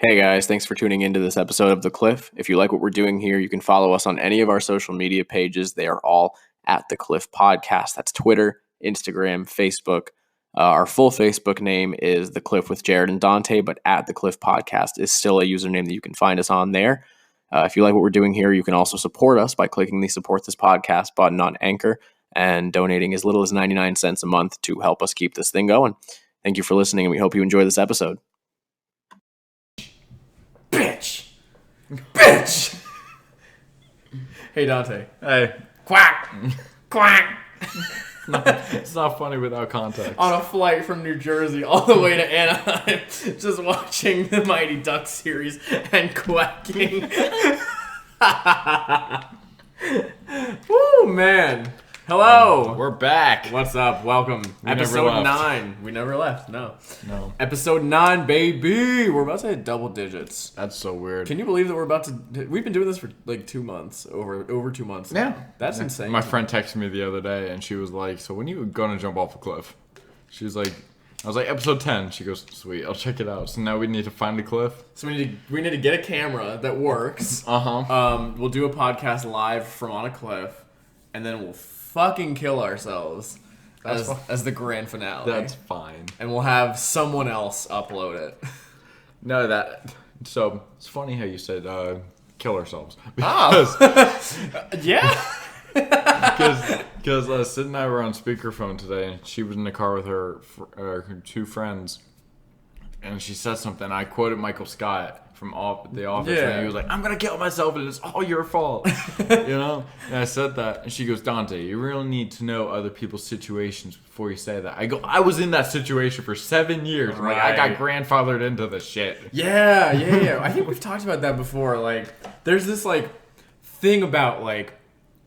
Hey guys, thanks for tuning into this episode of The Cliff. If you like what we're doing here, you can follow us on any of our social media pages. They are all at The Cliff Podcast. That's Twitter, Instagram, Facebook. Our full Facebook name is The Cliff with Jarod and Dante, but at The Cliff Podcast is still a username that you can find us on there. If you like what we're doing here, you can also support us by clicking the Support This Podcast button on Anchor and donating as little as 99 cents a month to help us keep this thing going. Thank you for listening, and we hope you enjoy this episode. Bitch! Bitch! Hey, Dante. Hey. Quack! Quack! No, it's not funny without context. On a flight from New Jersey all the way to Anaheim, just watching the Mighty Ducks series and quacking. Woo, man. Hello. We're back. What's up? Welcome. Episode 9. We never left. No. Episode 9, baby. We're about to hit double digits. That's so weird. Can you believe that we're about to... We've been doing this for like 2 months. Over 2 months now. Yeah. That's insane. My friend texted me the other day and she was like, so when are you going to jump off a cliff? She was like... I was like, episode 10. She goes, sweet, I'll check it out. So now we need to find a cliff. So we need to get a camera that works. We'll do a podcast live from on a cliff, and then we'll fucking kill ourselves as the grand finale. That's fine. And we'll have someone else upload it. So it's funny how you said kill ourselves. Yeah. Because Sid and I were on speakerphone today, and she was in the car with her 2 friends, and she said something. I quoted Michael Scott from The Office, and he was like, "I'm gonna kill myself, and it's all your fault," And I said that, and she goes, "Dante, you really need to know other people's situations before you say that." I go, "I was in that situation for 7 years. Right. Like, I got grandfathered into the shit." Yeah. I think we've talked about that before. Like, there's this like thing about like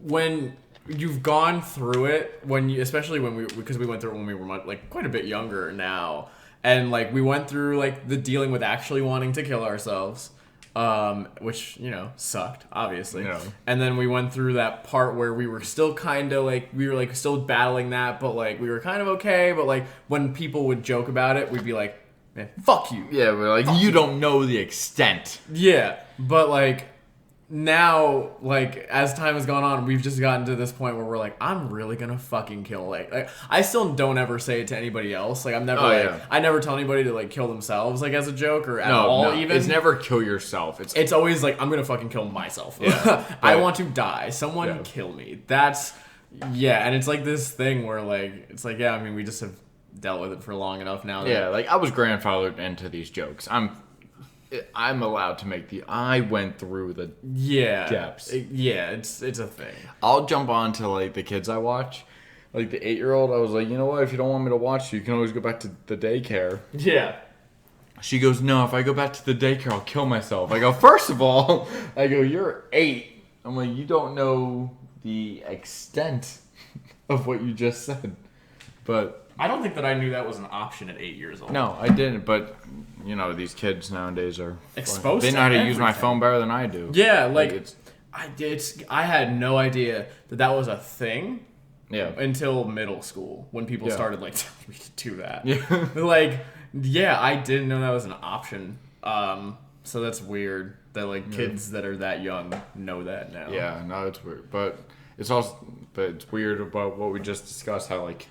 when you've gone through it, especially because we went through it when we were like quite a bit younger now, and like we went through like the dealing with actually wanting to kill ourselves, which sucked obviously. And then we went through that part where we were still kind of like still battling that, but like we were kind of okay. But like when people would joke about it, we'd be like, "Man, fuck you." Yeah, we're like, you don't know the extent. Yeah, but like. Now, like, as time has gone on, we've just gotten to this point where we're like, I'm really gonna fucking kill, like I still don't ever say it to anybody else. Like, I'm never, I never tell anybody to, like, kill themselves, like, as a joke, or at all, even. It's never kill yourself. It's always, like, I'm gonna fucking kill myself. Yeah, I want to die. Someone kill me. That's, and it's, like, this thing where, like, it's like, I mean, we just have dealt with it for long enough now. Like, I was grandfathered into these jokes. I'm allowed to make I went through the depths. It's a thing. I'll jump on to like the kids I watch. Like the 8-year-old, I was like, you know what? If you don't want me to watch you can always go back to the daycare. Yeah. She goes, no, if I go back to the daycare, I'll kill myself. I go, first of all, you're 8. I'm like, you don't know the extent of what you just said. But I don't think that I knew that was an option at 8 years old. No, I didn't, but these kids nowadays are exposed. They know how to use my phone better than I do. Yeah, like I had no idea that was a thing. Yeah. Until middle school, when people started like telling me to do that. Yeah. I didn't know that was an option. So that's weird that like kids that are that young know that now. Yeah, no, it's weird, but it's weird about what we just discussed. How like.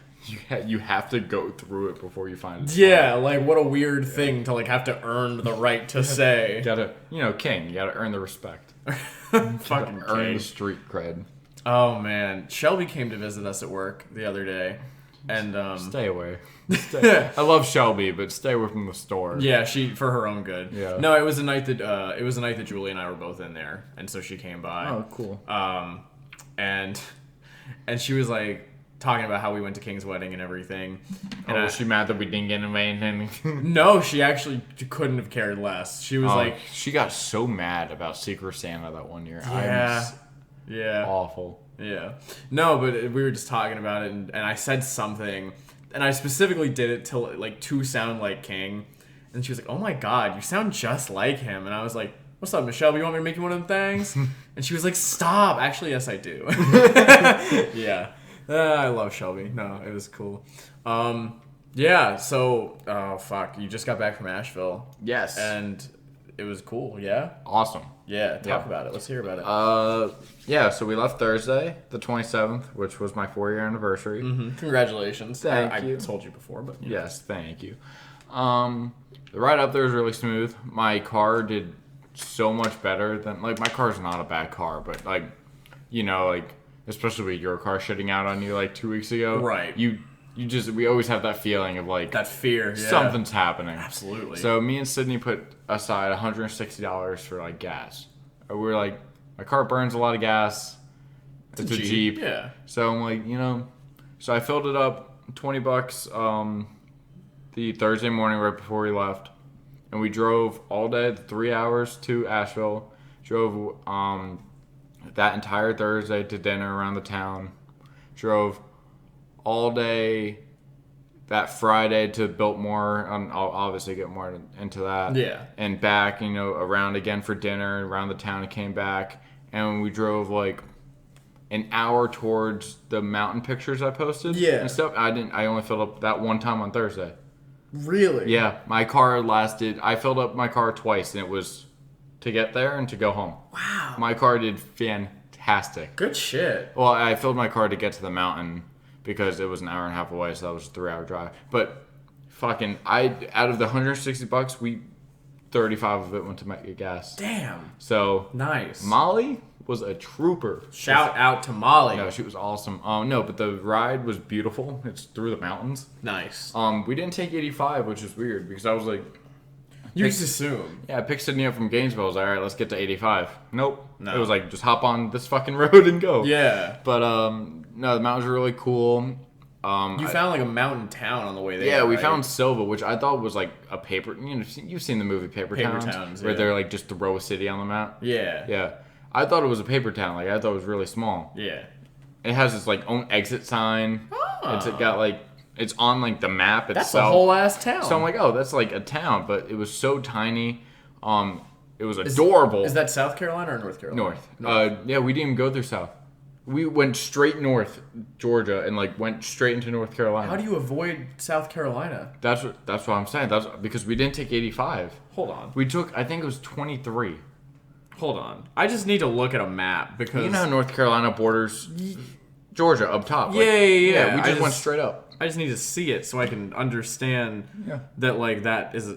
You have to go through it before you find it. Yeah, like what a weird thing to like have to earn the right to say. You gotta, king. You gotta earn the respect. Fucking earn the street cred. Oh man, Shelby came to visit us at work the other day, and stay away. I love Shelby, but stay away from the store. Yeah, she for her own good. Yeah. No, it was a night that Julie and I were both in there, and so she came by. Oh, cool. And she was like. Talking about how we went to King's wedding and everything. And was she mad that we didn't get invited? No, she actually couldn't have cared less. She was like... She got so mad about Secret Santa that one year. Yeah. Awful. Yeah. No, but we were just talking about it, and I said something, and I specifically did it to sound like King. And she was like, oh my god, you sound just like him. And I was like, what's up, Michelle? You want me to make you one of them things? And she was like, stop. Actually, yes, I do. Yeah. I love Shelby. No, it was cool. So, oh fuck, you just got back from Asheville. Yes. And it was cool. Yeah. Awesome. Yeah. Talk about it. Let's hear about it. Yeah. So we left Thursday, the 27th, which was my 4-year anniversary. Mm-hmm. Congratulations. Thank you. I told you before, but Yes, thank you. The ride up there was really smooth. My car did so much better than my car's not a bad car, but especially with your car shitting out on you 2 weeks ago. Right. We always have that feeling of that fear. Yeah. Something's happening. Absolutely. So me and Sydney put aside $160 for gas. We were like, my car burns a lot of gas. It's a Jeep. Yeah. So I'm like, so I filled it up $20 the Thursday morning right before we left, and we drove all day, 3 hours to Asheville. Drove that entire Thursday to dinner around the town. Drove all day that Friday to Biltmore. I'll obviously get more into that. Yeah. And back, around again for dinner, around the town, and came back. And we drove an hour towards the mountain pictures I posted. Yeah. And stuff. I only filled up that one time on Thursday. Really? Yeah. My car I filled up my car twice, and it was to get there and to go home. Wow. My car did fantastic. Good shit. Well, I filled my car to get to the mountain because it was an hour and a half away, so that was a 3-hour drive. But out of the $160, 35 of it went to my gas. Damn. So nice. Molly was a trooper. Shout out to Molly. No, she was awesome. No, but the ride was beautiful. It's through the mountains. Nice. We didn't take 85, which is weird because I was like, you just assume. Yeah, I picked Sydney up from Gainesville. I was like, all right, let's get to 85. Nope. No. It was like, just hop on this fucking road and go. Yeah. But, no, the mountains were really cool. You found a mountain town on the way there. Yeah, we right? found Silva, which I thought was a paper. You've seen the movie Paper Towns, where they're just throw a city on the map. Yeah. Yeah. I thought it was a paper town. I thought it was really small. Yeah. It has its own exit sign. Oh. It's got it's on the map itself. That's a whole ass town. So I'm like, oh, that's a town, but it was so tiny. It was adorable. Is that South Carolina or North Carolina? North. Yeah, we didn't even go through South. We went straight north, Georgia, and went straight into North Carolina. How do you avoid South Carolina? That's what I'm saying. That's because we didn't take 85. Hold on. We took, I think it was 23. Hold on. I just need to look at a map because how North Carolina borders Georgia up top. Yeah. We just went straight up. I just need to see it so I can understand that that is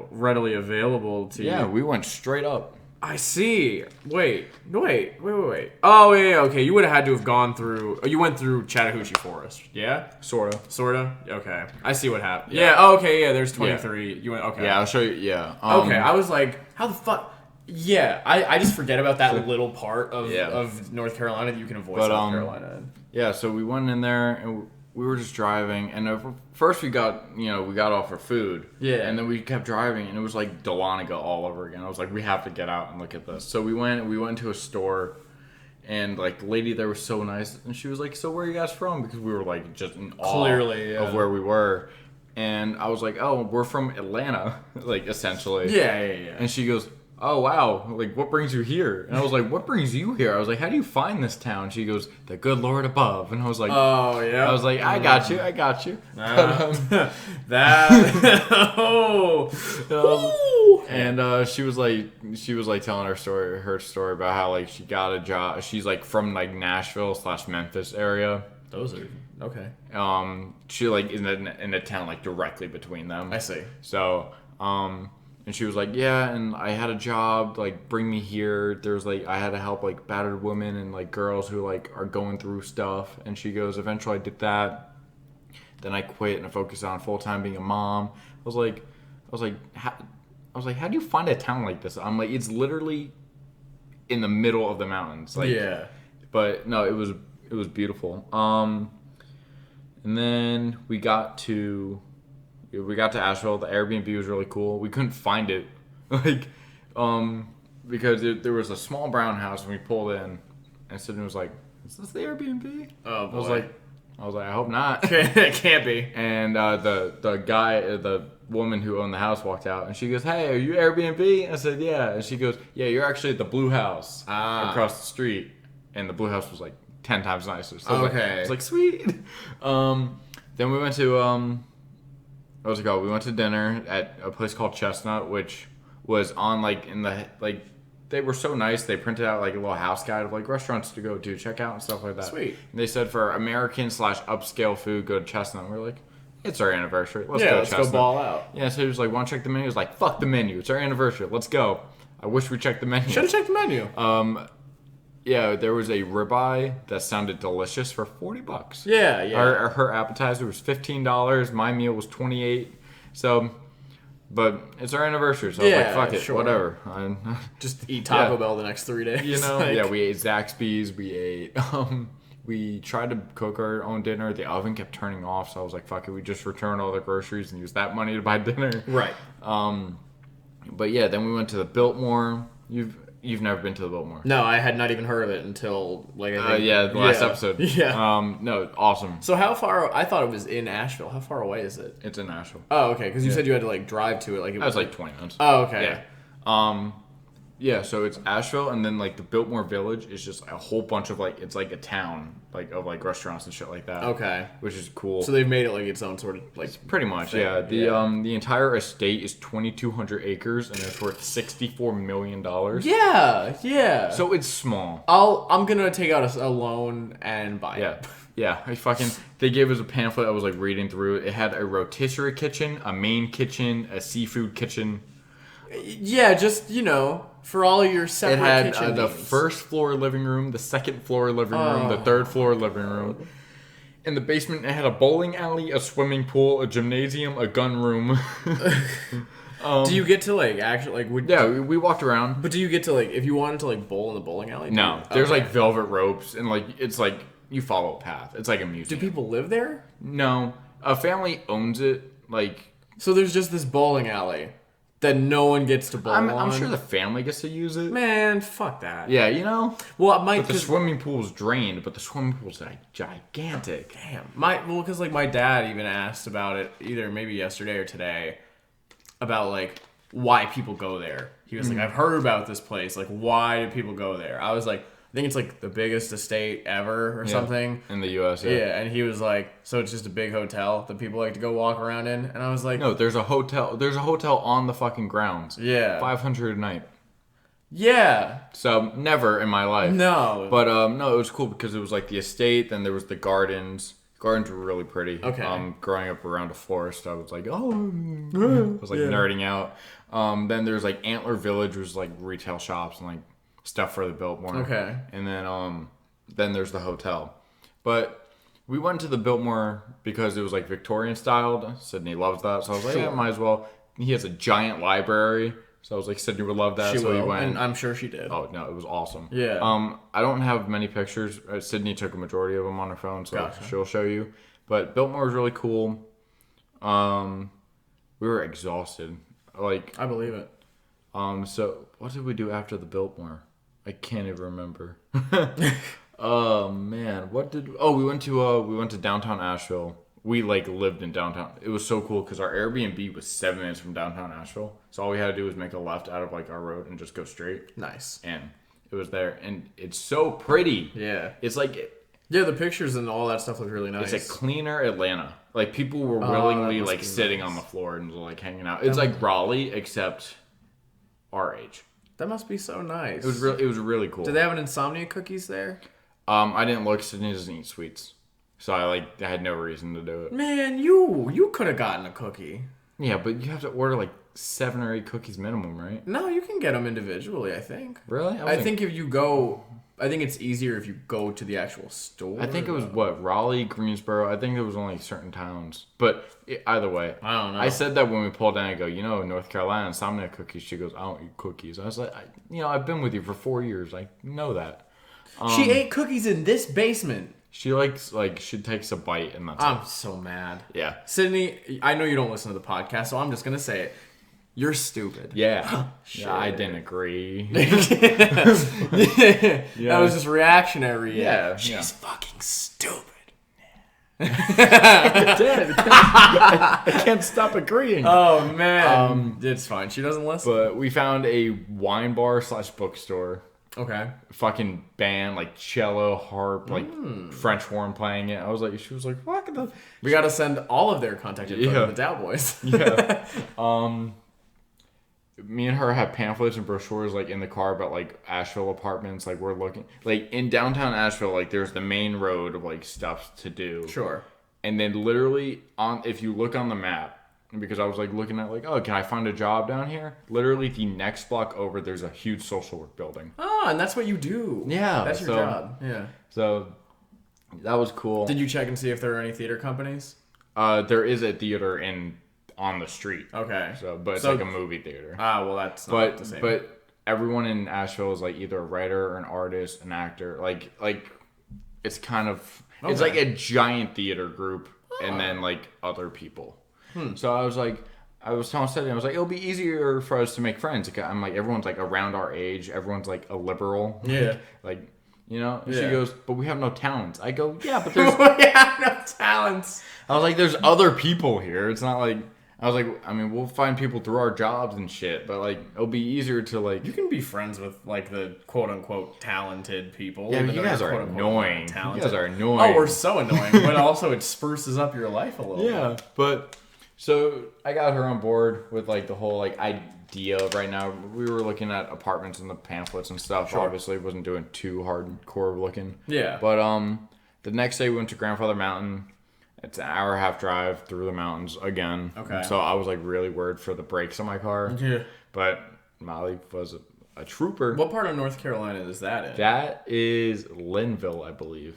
readily available to you. Yeah, we went straight up. I see. Wait. Oh, yeah, okay. You would have had to have gone through... You went through Chattahoochee Forest, yeah? Sorta. Okay. I see what happened. Yeah, okay, yeah, there's 23. Yeah. You went... Okay. Yeah, I'll show you, yeah. Okay, I was like, how the fuck... Yeah, I just forget about that little part of North Carolina that you can avoid South Carolina. Yeah, so we went in there, and we were just driving, and first we got off for food. Yeah. And then we kept driving, and it was like Dahlonega all over again. I was like, we have to get out and look at this. So we went to a store, and the lady there was so nice, and she was like, so where are you guys from? Because we were just in awe of where we were. And I was like, oh, we're from Atlanta, essentially. Yeah. And she goes, oh, wow, what brings you here? And I was like, what brings you here? I was like, how do you find this town? She goes, the good Lord above. And I was like, oh, yeah. I was like, I got you. That, and she was telling her story about how she got a job. She's from Nashville/Memphis area. Those are okay. She in a town directly between them. I see. So, and she was like, yeah, and I had a job, bring me here. There's I had to help battered women and girls who are going through stuff. And she goes, eventually I did that. Then I quit and I focused on full-time being a mom. I was like, how do you find a town like this? I'm like, it's literally in the middle of the mountains. Yeah. But no, it was beautiful. And then we got to Asheville. The Airbnb was really cool. We couldn't find it, because there was a small brown house when we pulled in, and Sydney was like, "Is this the Airbnb?" Oh boy. I was like, I hope not. It can't be. And the woman who owned the house walked out, and she goes, "Hey, are you Airbnb?" I said, "Yeah." And she goes, "Yeah, you're actually at the Blue House across the street." And the Blue House was 10 times nicer. So I was like, sweet. Then we went to what's it called? We went to dinner at a place called Chestnut, which was on like in the like. They were so nice. They printed out like a little house guide of like restaurants to go to, check out and stuff like that. Sweet. And they said for American/upscale food, go to Chestnut. And we're like, it's our anniversary. Let's go to let's Chestnut. go ball out. Yeah, so he was like, want to check the menu? He was like, fuck the menu. It's our anniversary. Let's go. I wish we checked the menu. Should have checked the menu. Yeah, there was a ribeye that sounded delicious for $40. Yeah. Her appetizer was $15. My meal was $28. So, but it's our anniversary, so I was like, fuck it, whatever. Just eat Taco Bell the next 3 days. You know, we ate Zaxby's. We ate. We tried to cook our own dinner. The oven kept turning off, so I was like, fuck it, we just return all the groceries and use that money to buy dinner. Right. But yeah, then we went to the Biltmore. You've never been to the Biltmore? No, I had not even heard of it until like I think, the last episode. Yeah. No, awesome. So how far? I thought it was in Asheville. How far away is it? It's in Asheville. Oh, okay. Because you said you had to like drive to it. Like it was like 20 minutes. Oh, okay. Yeah. Yeah, so it's Asheville, and then like the Biltmore Village is just a whole bunch of like, it's like a town like of like restaurants and shit like that. Okay. Which is cool. So they've made it like its own sort of like pretty much thing. Yeah. The entire estate is 2,200 acres and it's worth $64 million. Yeah. So it's small. I'm gonna take out a loan and buy it. Yeah, they gave us a pamphlet. I was like reading through it. It had a rotisserie kitchen, a main kitchen, a seafood kitchen. Yeah, just for all of your separate kitchen. It had the first floor living room, the second floor living room, the third floor living room. In the basement, it had a bowling alley, a swimming pool, a gymnasium, a gun room. Do you get to like actually like? We walked around. But do you get to like if you wanted to like bowl in the bowling alley? No, there's like velvet ropes and like it's like you follow a path. It's like a museum. Do people live there? No, a family owns it. Like so, there's just this bowling alley that no one gets to bowl on. I'm sure the family gets to use it. Man, fuck that. Yeah, Well, but the swimming pool's drained, but the swimming pool's like gigantic. Damn. Because like my dad even asked about it either maybe yesterday or today about like why people go there. He was like, I've heard about this place. Like, why do people go there? I was like, I think it's like the biggest estate ever or something. In the U.S., Yeah, and he was like, so it's just a big hotel that people like to go walk around in? And I was like... No, there's a hotel. There's a hotel on the fucking grounds. Yeah. $500 a night. Yeah. So, never in my life. No. But, no, it was cool because it was like the estate, then there was the gardens. Gardens were really pretty. Okay. Growing up around a forest, I was like, I was like nerding out. Then there's like Antler Village, which was like retail shops and like stuff for the Biltmore. Okay. And then there's the hotel. But we went to the Biltmore because it was like Victorian styled. Sydney loves that. So I was like, yeah, might as well. He has a giant library. So I was like, Sydney would love that. We went. And I'm sure she did. Oh, no, it was awesome. Yeah. I don't have many pictures. Sydney took a majority of them on her phone, so she'll show you. But Biltmore was really cool. We were exhausted. Like, I believe it. So what did we do after the Biltmore? I can't even remember. Oh man, we went to downtown Asheville. We like lived in downtown. It was so cool because our Airbnb was 7 minutes from downtown Asheville. So all we had to do was make a left out of like our road and just go straight. Nice. And it was there, and it's so pretty. Yeah. It's like the pictures and all that stuff look really nice. It's a cleaner Atlanta. Like people were willingly like sitting on the floor and like hanging out. It's like Raleigh except our age. That must be so nice. It was really cool. Do they have an insomnia cookies there? I didn't look. Sydney doesn't eat sweets, so I had no reason to do it. Man, you could have gotten a cookie. Yeah, but you have to order like 7 or 8 cookies minimum, right? No, you can get them individually. I think. Really? I think if you go, I think it's easier if you go to the actual store. I think it was Raleigh, Greensboro. I think it was only certain towns, but either way, I don't know. I said that when we pulled in. I go, North Carolina insomnia cookies. She goes, I don't eat cookies. I was like, I've been with you for 4 years. I know that. She ate cookies in this basement. She she takes a bite and that's I'm it. so mad. Yeah. Sydney, I know you don't listen to the podcast, so I'm just gonna say it. You're stupid. Yeah. Yeah, I didn't agree. That was just reactionary. Yeah. She's fucking stupid. I can't stop agreeing. Oh man. It's fine. She doesn't listen. But we found a wine bar / bookstore. Okay. Fucking band, like cello, harp, like French horn playing it. She was like, fuck the. We gotta send all of their contact info to the Dow Boys. Yeah. me and her have pamphlets and brochures like in the car about like Asheville apartments. Like we're looking like in downtown Asheville, like there's the main road of like stuff to do. Sure. And then literally if you look on the map, because I was like looking at like, oh, can I find a job down here? Literally the next block over, there's a huge social work building. Oh, and that's what you do. Yeah. That's your job. Yeah. So that was cool. Did you check and see if there are any theater companies? There is a theater on the street. Okay. But it's like a movie theater. Ah, well, that's not the same. But everyone in Asheville is like either a writer or an artist, an actor. Like it's kind of it's like a giant theater group, and then like other people. So I was telling Stephanie, I was like, it'll be easier for us to make friends. Like, I'm like, everyone's like around our age. Everyone's like a liberal. Yeah. Like, you know. And she goes, but we have no talents. I go, yeah, but there's We have no talents. I was like, there's other people here. It's not like. I was like, I mean, we'll find people through our jobs and shit, but like, it'll be easier to like. You can be friends with like the quote unquote talented people. Yeah, but you guys are annoying. You guys are annoying. Oh, we're so annoying, but also it spruces up your life a little. Yeah, but so I got her on board with like the whole like idea of right now. We were looking at apartments and the pamphlets and stuff. Sure. Obviously, wasn't doing too hardcore looking. Yeah. But the next day we went to Grandfather Mountain. It's an hour and a half drive through the mountains again. Okay. So I was like really worried for the brakes on my car. Yeah. But Molly was a trooper. What part of North Carolina is that in? That is Linville, I believe.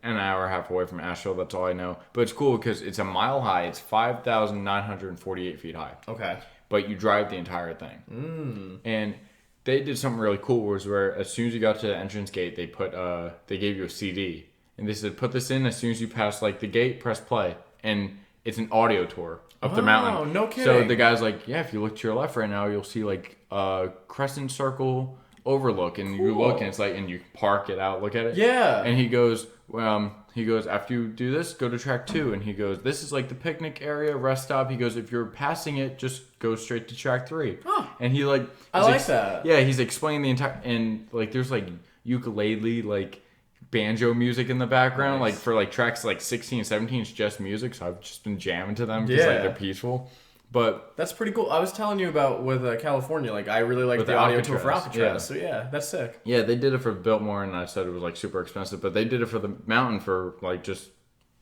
An hour and a half away from Asheville. That's all I know. But it's cool because it's a mile high. It's 5,948 feet high. Okay. But you drive the entire thing. And they did something really cool, was where as soon as you got to the entrance gate, they gave you a CD. And they said, put this in as soon as you pass like the gate, press play. And it's an audio tour up the mountain. Oh, no kidding. So the guy's like, yeah, if you look to your left right now, you'll see like a crescent circle overlook. And you look and it's like, and you park it out, look at it. Yeah. And he goes, after you do this, go to track 2. And he goes, this is like the picnic area, rest stop. He goes, if you're passing it, just go straight to track 3. Huh. And he like, I like that. Yeah, he's explaining the entire, and like there's like ukulele, like banjo music in the background, like for like tracks like 16 and 17, it's just music. So I've just been jamming to them because like they're peaceful. But that's pretty cool. I was telling you about with California, like I really like the audio tour for Alcatraz. Yeah. So yeah, that's sick. Yeah, they did it for Biltmore, and I said it was like super expensive, but they did it for the mountain for like just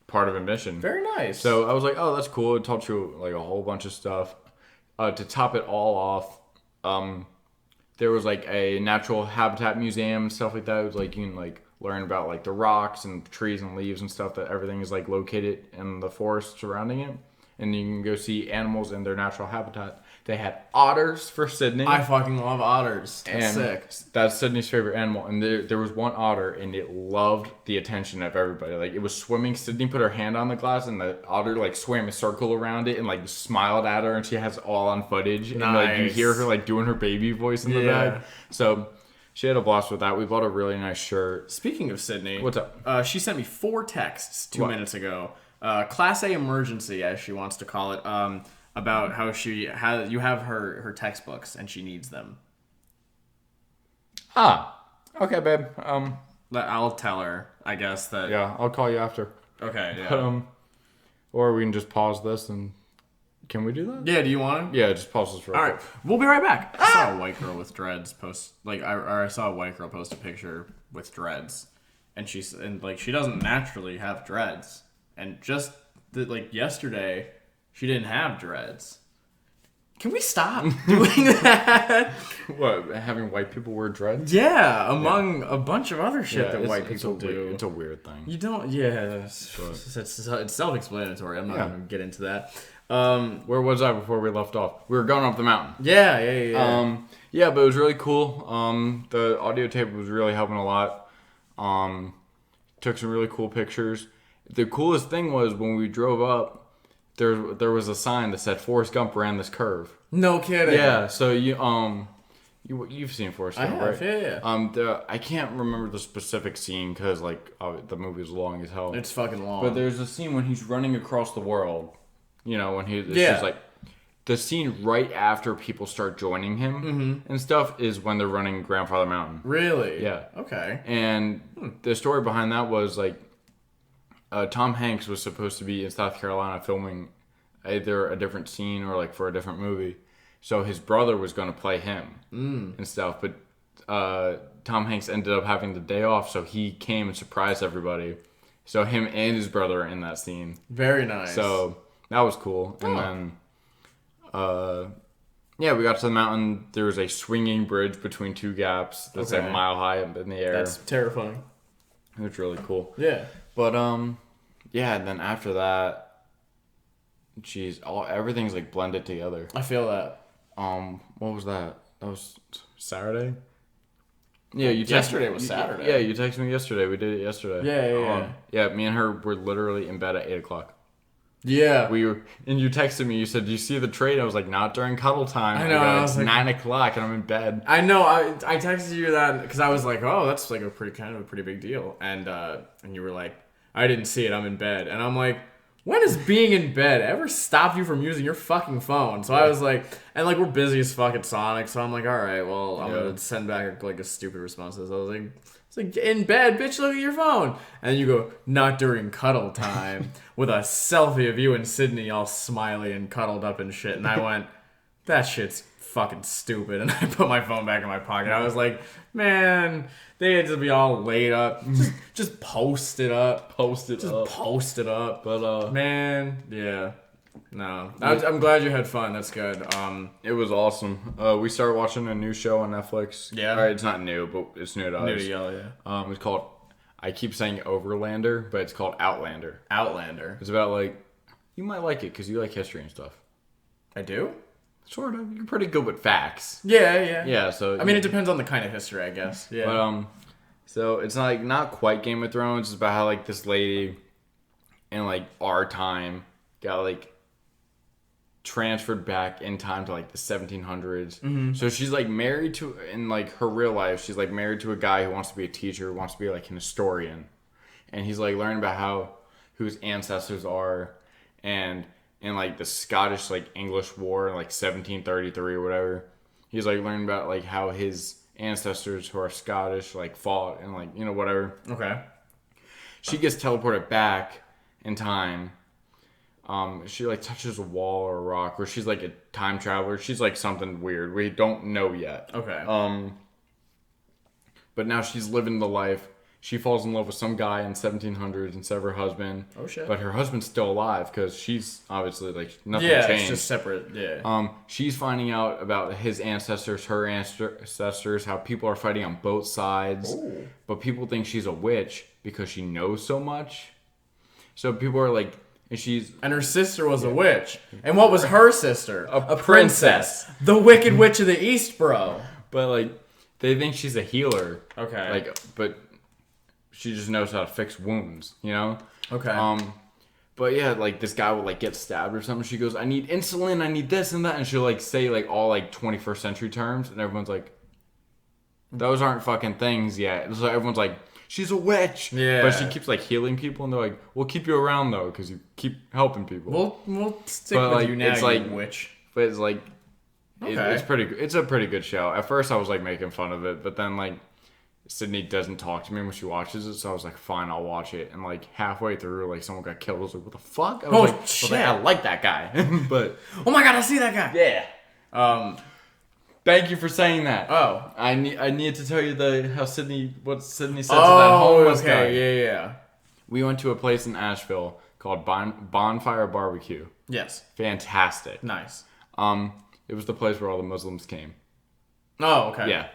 part of admission. Very nice. So I was like, oh, that's cool. It taught you like a whole bunch of stuff. To top it all off, there was like a natural habitat museum and stuff like that. It was like you can like learn about like the rocks and trees and leaves and stuff, that everything is like located in the forest surrounding it. And you can go see animals in their natural habitat. They had otters for Sydney. I fucking love otters. That's sick. That's Sydney's favorite animal. And there was one otter, and it loved the attention of everybody. Like, it was swimming. Sydney put her hand on the glass, and the otter, like, swam a circle around it and, like, smiled at her. And she has all on footage. Nice. And, like, you hear her, like, doing her baby voice in the bag. So she had a blast with that. We bought a really nice shirt. Speaking of Sydney. What's up? She sent me 4 texts 2 minutes ago. Class A emergency, as she wants to call it. About how you have her textbooks and she needs them. Okay, babe. I'll tell her, I guess that. Yeah, I'll call you after. Okay. Yeah. But, or we can just pause this and can we do that? Yeah. Do you want to? Yeah, just pause this real quick. All right. We'll be right back. I saw a white girl with dreads post I saw a white girl post a picture with dreads, and she doesn't naturally have dreads, and just yesterday. She didn't have dreads. Can we stop doing that? What, having white people wear dreads? Yeah, among a bunch of other shit that white people do. It's a weird thing. You don't, it's self-explanatory. I'm not going to get into that. Where was I before we left off? We were going up the mountain. Yeah. Yeah, but it was really cool. The audio tape was really helping a lot. Took some really cool pictures. The coolest thing was when we drove up, there was a sign that said Forrest Gump ran this curve. No kidding. Yeah, so you've seen Forrest Gump, I have, right? Yeah. I can't remember the specific scene because the movie is long as hell. It's fucking long. But there's a scene when he's running across the world. You know, when it's just like the scene right after people start joining him and stuff is when they're running Grandfather Mountain. Really? Yeah. Okay. And the story behind that was like. Tom Hanks was supposed to be in South Carolina filming either a different scene or like for a different movie. So his brother was going to play him and stuff. But Tom Hanks ended up having the day off, so he came and surprised everybody. So him and his brother are in that scene. Very nice. So that was cool. And then, we got to the mountain. There was a swinging bridge between two gaps that's like mile high up in the air. That's terrifying. It was really cool. Yeah. But, and then after that, everything's like blended together. I feel that. What was that? That was Saturday? Yeah, yesterday was Saturday. Yeah, you texted me yesterday. We did it yesterday. Yeah. Me and her were literally in bed at 8:00. Yeah. And you texted me. You said, "Do you see the trade?" I was like, "Not during cuddle time." I know. It's 9:00 and I'm in bed. I know. I texted you that because I was like, "Oh, that's like a pretty big deal," and you were like, "I didn't see it. I'm in bed," and I'm like, when has being in bed ever stopped you from using your fucking phone? So I was like, and like we're busy as fuck at Sonic, so I'm like, all right, well, I'm gonna send back like a stupid response to this. I was like, it's like in bed, bitch, look at your phone. And you go, not during cuddle time, with a selfie of you and Sydney all smiley and cuddled up and shit. And I went, that shit's fucking stupid. And I put my phone back in my pocket. I was like, man, they had to be all laid up. Just post it up. Post it up. But man, yeah. No. I'm glad you had fun. That's good. It was awesome. We started watching a new show on Netflix. Yeah. All right, it's not new, but it's new to us. New to y'all, yeah. It's called, I keep saying Overlander, but it's called Outlander. Outlander. It's about like, you might like it because you like history and stuff. I do? Sort of. You're pretty good with facts. Yeah. Yeah, so... I mean, it depends on the kind of history, I guess. Yeah. But, so it's like not quite Game of Thrones. It's about how like this lady in like our time got like transferred back in time to like the 1700s. Mm-hmm. So she's like married to, in like her real life, she's like married to a guy who wants to be a teacher, who wants to be like an historian. And he's like learning about who his ancestors are, and in like the Scottish like English War in like 1733 or whatever, he's like learning about like how his ancestors who are Scottish like fought and like, you know, whatever. Okay. She gets teleported back in time. She like touches a wall or a rock, or she's like a time traveler. She's like something weird. We don't know yet. Okay. But now she's living the life. She falls in love with some guy in 1700s instead of her husband. Oh shit! But her husband's still alive because she's obviously like nothing changed. Yeah, it's just separate. Yeah. She's finding out about his ancestors, her ancestors, how people are fighting on both sides. Ooh. But people think she's a witch because she knows so much. So people are like, and her sister was a witch. And what was her sister? A princess. The Wicked Witch of the East, bro. But like, they think she's a healer. Okay. Like, but she just knows how to fix wounds, you know? Okay. But yeah, like this guy will like get stabbed or something. She goes, I need insulin, I need this and that. And she'll like say like all like 21st century terms. And everyone's like, those aren't fucking things yet. So everyone's like, she's a witch. Yeah. But she keeps like healing people. And they're like, we'll keep you around though, because you keep helping people. We'll stick with like, you now, it's like, witch. But it's like, it's a pretty good show. At first I was like making fun of it. But then like, Sydney doesn't talk to me when she watches it, so I was like, fine, I'll watch it. And like halfway through, like someone got killed. I was like, what the fuck? I was like, I like that guy. But oh my god, I see that guy. Yeah. Thank you for saying that. Oh, I need to tell you what Sydney said to that homeless guy. Okay, yeah. We went to a place in Asheville called Bonfire Barbecue. Yes. Fantastic. Nice. It was the place where all the Muslims came. Oh, okay. Yeah.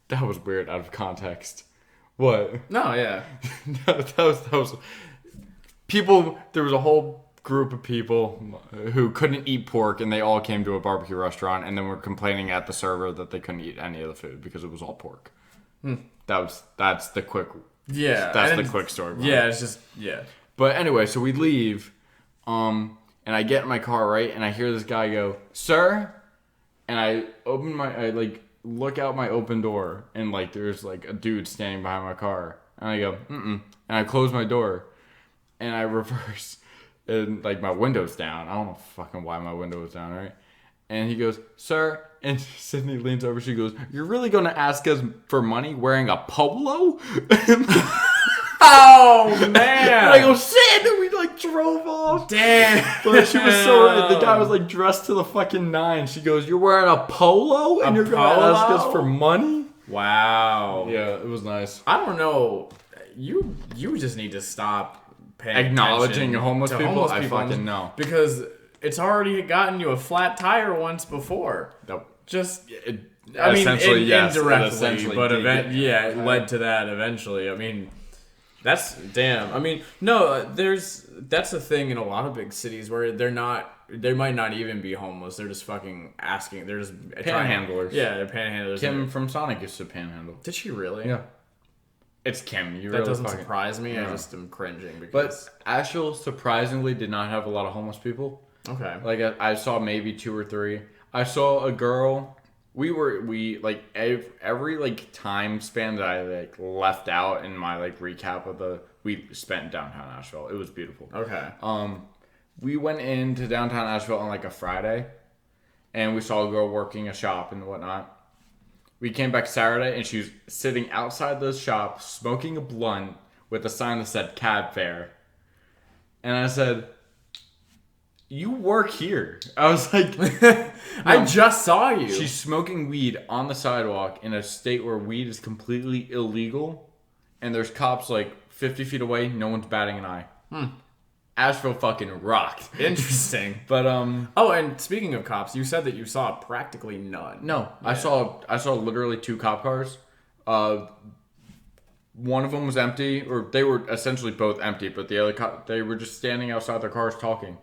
That was weird out of context. What? No, yeah. that was people. There was a whole group of people who couldn't eat pork, and they all came to a barbecue restaurant, and then were complaining at the server that they couldn't eat any of the food because it was all pork. That's the quick. Yeah. That's the quick story. Yeah, it's just But anyway, so we leave, and I get in my car, right, and I hear this guy go, "Sir," and I look out my open door, and like there's like a dude standing behind my car, and I go and I close my door, and I reverse, and like my window's down. I don't know fucking why my window was down, right? And he goes, "Sir," and Sydney leans over, she goes, "You're really gonna ask us for money wearing a polo?" Oh man! And I go, shit! And we like drove off. Damn. But she was so right. The guy was like dressed to the fucking nines. She goes, "You're wearing a polo and you're gonna ask us for money?" Wow. Yeah, it was nice. I don't know. You just need to stop paying Acknowledging attention homeless to people? homeless I people fucking know. because it's already gotten you a flat tire once before. Nope. Just. Essentially, yes. Indirectly, Essentially but did. it led to that eventually. I mean, that's damn. I mean, no, that's a thing in a lot of big cities where they might not even be homeless. They're just fucking asking. They're just Panhandlers. They're panhandlers. Kim from Sonic used to panhandle. Did she really? Yeah. It's Kim. That doesn't surprise me. I just am cringing because. But Asheville surprisingly did not have a lot of homeless people. Okay. Like I saw maybe 2 or 3. I saw a girl. We like every like time span that I like left out in my like recap of we spent downtown Asheville. It was beautiful. Okay. We went into downtown Asheville on like a Friday, and we saw a girl working a shop and whatnot. We came back Saturday, and she was sitting outside the shop smoking a blunt with a sign that said cab fare. And I said, "You work here." I was like, I just saw you. She's smoking weed on the sidewalk in a state where weed is completely illegal, and there's cops like 50 feet away. No one's batting an eye. Asheville fucking rocked. Interesting. But Oh, and speaking of cops, you said that you saw practically none. no, I saw literally 2 cop cars. One of them was empty, or they were essentially both empty, but the other they were just standing outside their cars talking.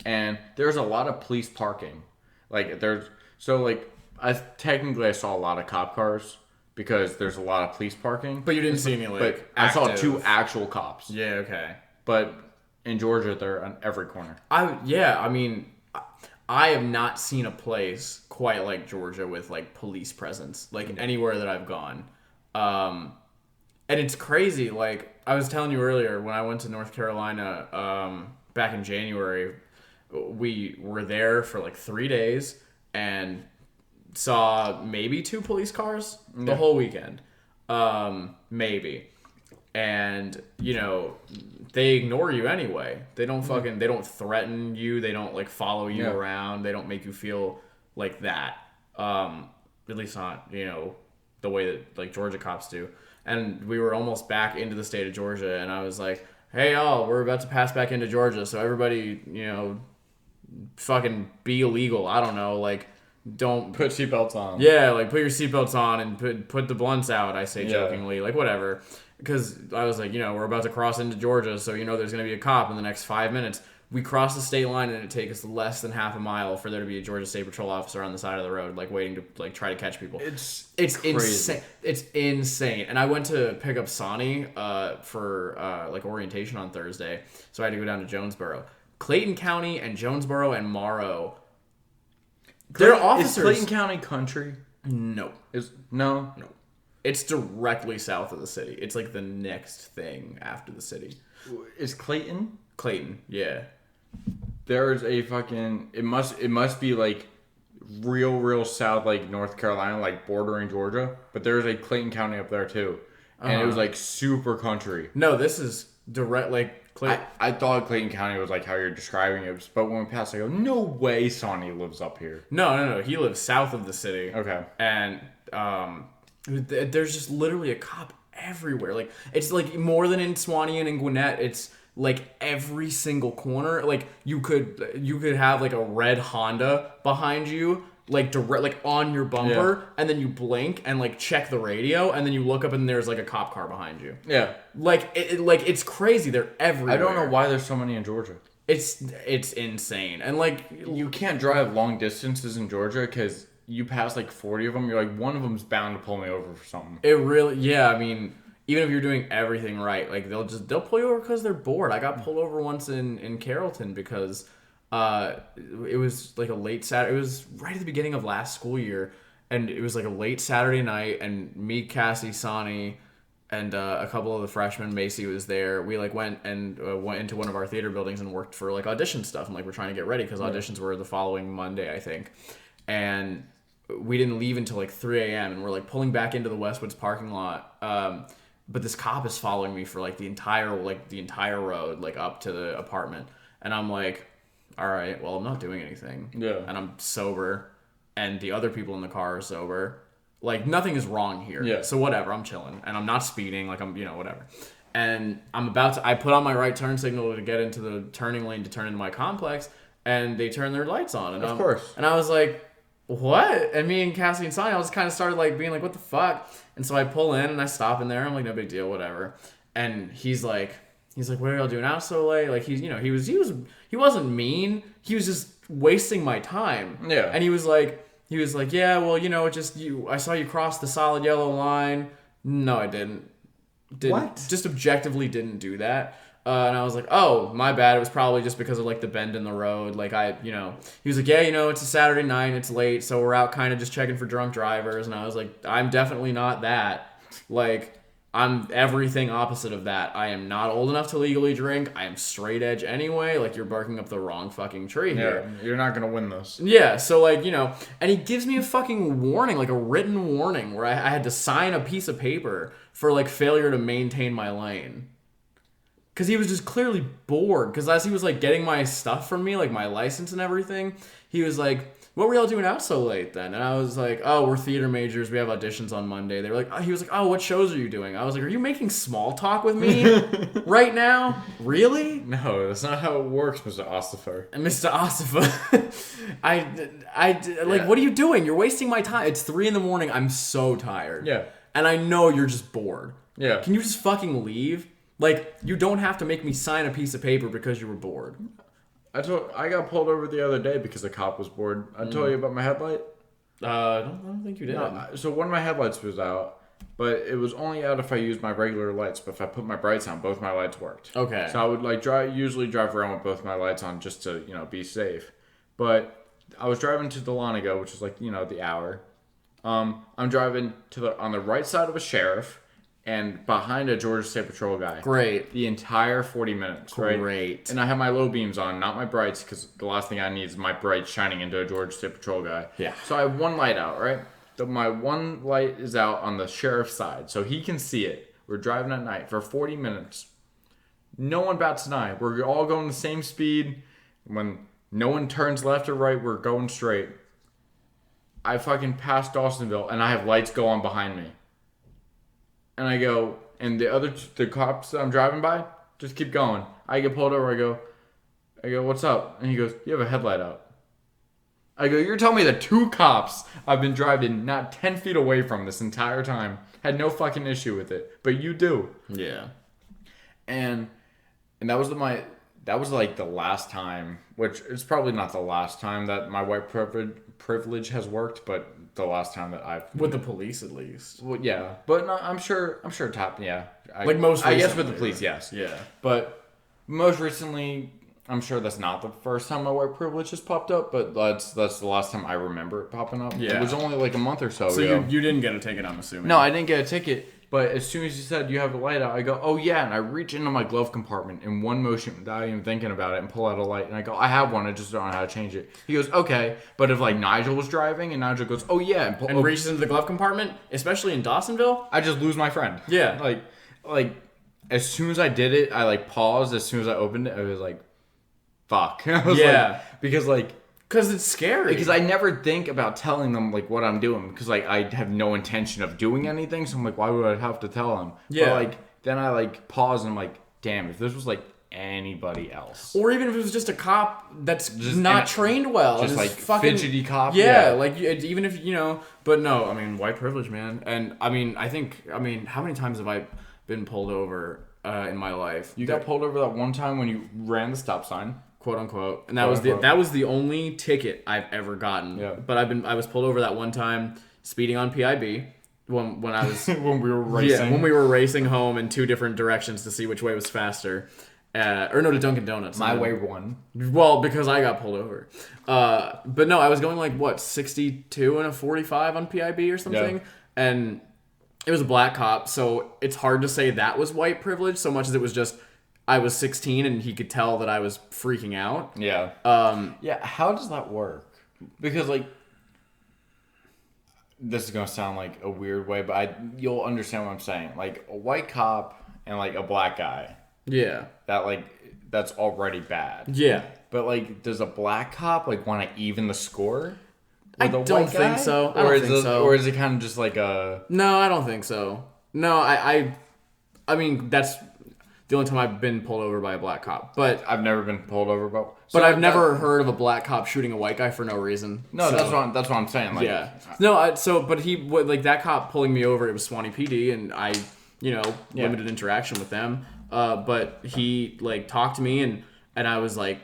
And there's a lot of police parking. Like I saw a lot of cop cars because there's a lot of police parking. But you didn't see any like. But I saw 2 actual cops. Yeah. Okay. But in Georgia, they're on every corner. I mean, I have not seen a place quite like Georgia with like police presence, like anywhere that I've gone. And it's crazy. Like I was telling you earlier, when I went to North Carolina back in January, we were there for like 3 days and saw maybe 2 police cars the whole weekend. Maybe. And, you know, they ignore you anyway. They don't they don't threaten you. They don't like follow you around. They don't make you feel like that. At least not, you know, the way that like Georgia cops do. And we were almost back into the state of Georgia, and I was like, "Hey y'all, we're about to pass back into Georgia, so everybody, you know, fucking be illegal. I don't know, like, don't put seatbelts on." Yeah, like put your seatbelts on and put the blunts out. I say jokingly, like whatever, because I was like, you know, we're about to cross into Georgia, so you know there's gonna be a cop in the next 5 minutes. We cross the state line, and it takes us less than half a mile for there to be a Georgia State Patrol officer on the side of the road, like waiting to like try to catch people. It's insane. It's insane. And I went to pick up Sonny for like orientation on Thursday, so I had to go down to Jonesboro, Clayton County, and Jonesboro and Morrow. They're officers. Is Clayton County country? No. No. It's directly south of the city. It's like the next thing after the city. Is Clayton? Clayton, yeah. There's a fucking it must be like real south, like North Carolina, like bordering Georgia, but there's a Clayton County up there too. And it was like super country. No, this is direct like Clayton. I thought Clayton County was like how you're describing it, but when we passed I go, no way Sonny lives up here. No, he lives south of the city. Okay. And there's just literally a cop everywhere. Like it's like more than in Swanee and in Gwinnett. It's like every single corner. Like you could have like a red Honda behind you, like direct, like on your bumper, and then you blink and like check the radio, and then you look up and there's like a cop car behind you. Yeah. Like it's crazy. They're everywhere. I don't know why there's so many in Georgia. It's insane. And like you can't drive long distances in Georgia because you pass like 40 of them. You're like, one of them's bound to pull me over for something. It really, I mean, even if you're doing everything right, like they'll pull you over because they're bored. I got pulled over once in Carrollton because it was like a late Saturday. It was right at the beginning of last school year, and it was like a late Saturday night. And me, Cassie, Sonny, and a couple of the freshmen, Macy was there. We like went into one of our theater buildings and worked for like audition stuff, and like we're trying to get ready because auditions were the following Monday, I think, and we didn't leave until like 3 a.m. and we're like pulling back into the Westwoods parking lot. but this cop is following me for like the entire road, like up to the apartment. And I'm like, all right, well, I'm not doing anything. Yeah. And I'm sober, and the other people in the car are sober. Like, nothing is wrong here. Yeah. So whatever, I'm chilling. And I'm not speeding, like I'm, whatever. And I put on my right turn signal to get into the turning lane to turn into my complex, and they turn their lights on. And of course. And I was like, what? And me and Cassie and Sonny, I was kind of started like being like, what the fuck? And so I pull in and I stop in there. I'm like, no big deal, whatever. And he's like, what are y'all doing out so late? Like, he wasn't mean. He was just wasting my time. Yeah. And he was like, yeah, well, I saw you cross the solid yellow line. No, I didn't. What? Just objectively didn't do that. And I was like, oh, my bad. It was probably just because of like the bend in the road. Like he was like, yeah, it's a Saturday night, it's late, so we're out kind of just checking for drunk drivers. And I was like, I'm definitely not that. Like, I'm everything opposite of that. I am not old enough to legally drink. I am straight edge anyway. Like, you're barking up the wrong fucking tree here. Yeah, you're not gonna win this. Yeah, so like, and he gives me a fucking warning, like a written warning, where I had to sign a piece of paper for like failure to maintain my lane. Because he was just clearly bored. Because as he was like getting my stuff from me, like my license and everything, he was like, what were y'all doing out so late then? And I was like, oh, we're theater majors. We have auditions on Monday. They were like, he was like, oh, what shows are you doing? I was like, are you making small talk with me right now? Really? No, that's not how it works, Mr. Ossifer. And Mr. Ossifer, what are you doing? You're wasting my time. It's 3 a.m. I'm so tired. Yeah. And I know you're just bored. Yeah. Can you just fucking leave? Like, you don't have to make me sign a piece of paper because you were bored. I got pulled over the other day because the cop was bored. I told you about my headlight? I don't think you did. No, so one of my headlights was out, but it was only out if I used my regular lights. But if I put my brights on, both my lights worked. Okay. So I would usually drive around with both my lights on just to, be safe. But I was driving to Delanigo, which is like, the hour. I'm driving on the right side of a sheriff and behind a Georgia State Patrol guy. Great. The entire 40 minutes, right? Great. And I have my low beams on, not my brights, because the last thing I need is my brights shining into a Georgia State Patrol guy. Yeah. So I have one light out, right? My one light is out on the sheriff's side, so he can see it. We're driving at night for 40 minutes. No one bats an eye. We're all going the same speed. When no one turns left or right, we're going straight. I fucking passed Dawsonville, and I have lights go on behind me. And I go, and the cops that I'm driving by just keep going. I get pulled over. I go, what's up? And he goes, you have a headlight out. I go, you're telling me the 2 cops I've been driving not 10 feet away from this entire time had no fucking issue with it, but you do. Yeah. And that was like the last time, which is probably not the last time that my white privilege has worked, but the last time that I've with the police at least. Well, yeah, but no, I'm sure top. Yeah, like most. I guess with the police, yes. Yeah, but most recently, I'm sure that's not the first time my white privilege has popped up, but that's the last time I remember it popping up. Yeah, it was only like a month or so ago. So you didn't get a ticket, I'm assuming. No, I didn't get a ticket. But as soon as you said you have a light out, I go, oh yeah, and I reach into my glove compartment in one motion without even thinking about it and pull out a light, and I go, I have one, I just don't know how to change it. He goes, okay, but if like Nigel was driving and Nigel goes, oh yeah, and reaches into the glove compartment, especially in Dawsonville, I just lose my friend. Yeah, like as soon as I did it, I like paused. As soon as I opened it, I was like, fuck. I was because it's scary. Because I never think about telling them like what I'm doing because like I have no intention of doing anything. So I'm like, why would I have to tell them? Yeah. But like then I like pause and I'm like, damn, if this was like anybody else, or even if it was just a cop that's just not trained well, just like fucking fidgety cop. Yeah, like even if but no, I mean white privilege, man. And I mean how many times have I been pulled over in my life? You got pulled over that one time when you ran the stop sign. Quote unquote, and that was the only ticket I've ever gotten. Yeah. But I was pulled over that one time speeding on PIB when I was when we were racing. Yeah, when we were racing home in 2 different directions to see which way was faster. To Dunkin' Donuts. My way won. Well, because I got pulled over. But no, I was going like 62 and a 45 on PIB or something, yeah. And it was a black cop, so it's hard to say that was white privilege so much as it was just. I was 16 and he could tell that I was freaking out. Yeah. Yeah. How does that work? Because like, this is gonna sound like a weird way, but you'll understand what I'm saying. Like a white cop and like a black guy. Yeah. That's already bad. Yeah. But like, does a black cop like want to even the score? I don't think so. I don't think so. Or is it kind of just like a? No, I don't think so. No, I mean that's the only time I've been pulled over by a black cop. But I've never been pulled over by. But I've never heard of a black cop shooting a white guy for no reason. No, so, that's what I'm saying. Like, yeah. No, but he like that cop pulling me over. It was Swanee PD, and I, limited interaction with them. But he like talked to me, and I was like,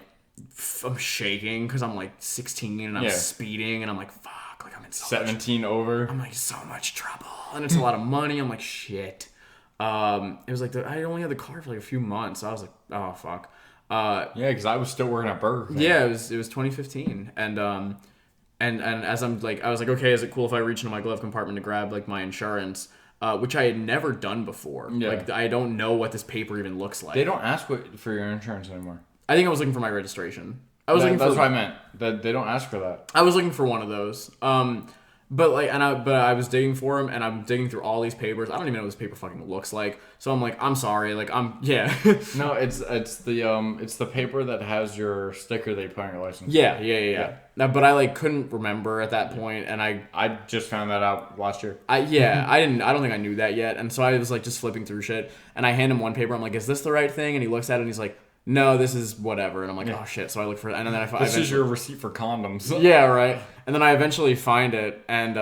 I'm shaking because I'm like 16 and I'm speeding, and I'm like, fuck, like I'm in so 17 over. I'm like so much trouble, and it's a lot of money. I'm like shit. It was like I only had the car for like a few months. So I was like, oh fuck. Because I was still working at Burger King. Yeah, it was 2015, and as I'm like, I was like, okay, is it cool if I reach into my glove compartment to grab like my insurance, which I had never done before. Yeah. Like I don't know what this paper even looks like. They don't ask for your insurance anymore. I think I was looking for my registration. That's what I meant. That they don't ask for that. I was looking for one of those. But I was digging for him, and I'm digging through all these papers. I don't even know what this paper fucking looks like. So I'm like, I'm sorry, like No, it's the paper that has your sticker that you put on your license. Yeah. Now, but I like couldn't remember at that point, and I just found that out last year. I don't think I knew that yet, and so I was like just flipping through shit, and I hand him one paper. I'm like, is this the right thing? And he looks at it, and he's like, no, this is whatever. And I'm like, oh shit. So I look for it, and then I find this is your receipt for condoms. Yeah, right. And then I eventually find it, and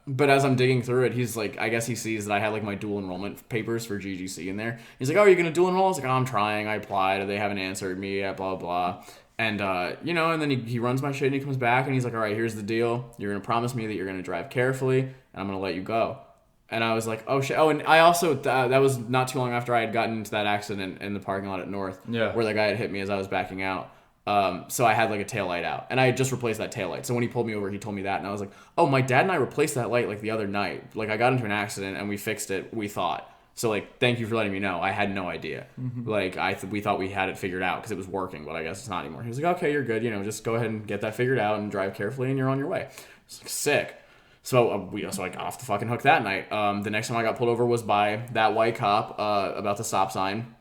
but as I'm digging through it, he's like, I guess he sees that I had like my dual enrollment papers for GGC in there. He's like, oh, are you gonna dual enroll? I was like, oh, I'm trying. I applied. They haven't answered me yet. Blah blah. And and then he runs my shit, and he comes back, and he's like, all right, here's the deal. You're gonna promise me that you're gonna drive carefully, and I'm gonna let you go. And I was like, oh shit. Oh, and I also, that was not too long after I had gotten into that accident in the parking lot at North. Yeah. Where the guy had hit me as I was backing out. So I had like a taillight out. And I had just replaced that taillight. So when he pulled me over, he told me that. And I was like, oh, my dad and I replaced that light like the other night. Like I got into an accident and we fixed it, we thought. So like, thank you for letting me know. I had no idea. Mm-hmm. Like we thought we had it figured out because it was working, but I guess it's not anymore. He was like, okay, you're good. Just go ahead and get that figured out and drive carefully and you're on your way. It's like, sick. So I got off the fucking hook that night. The next time I got pulled over was by that white cop about the stop sign,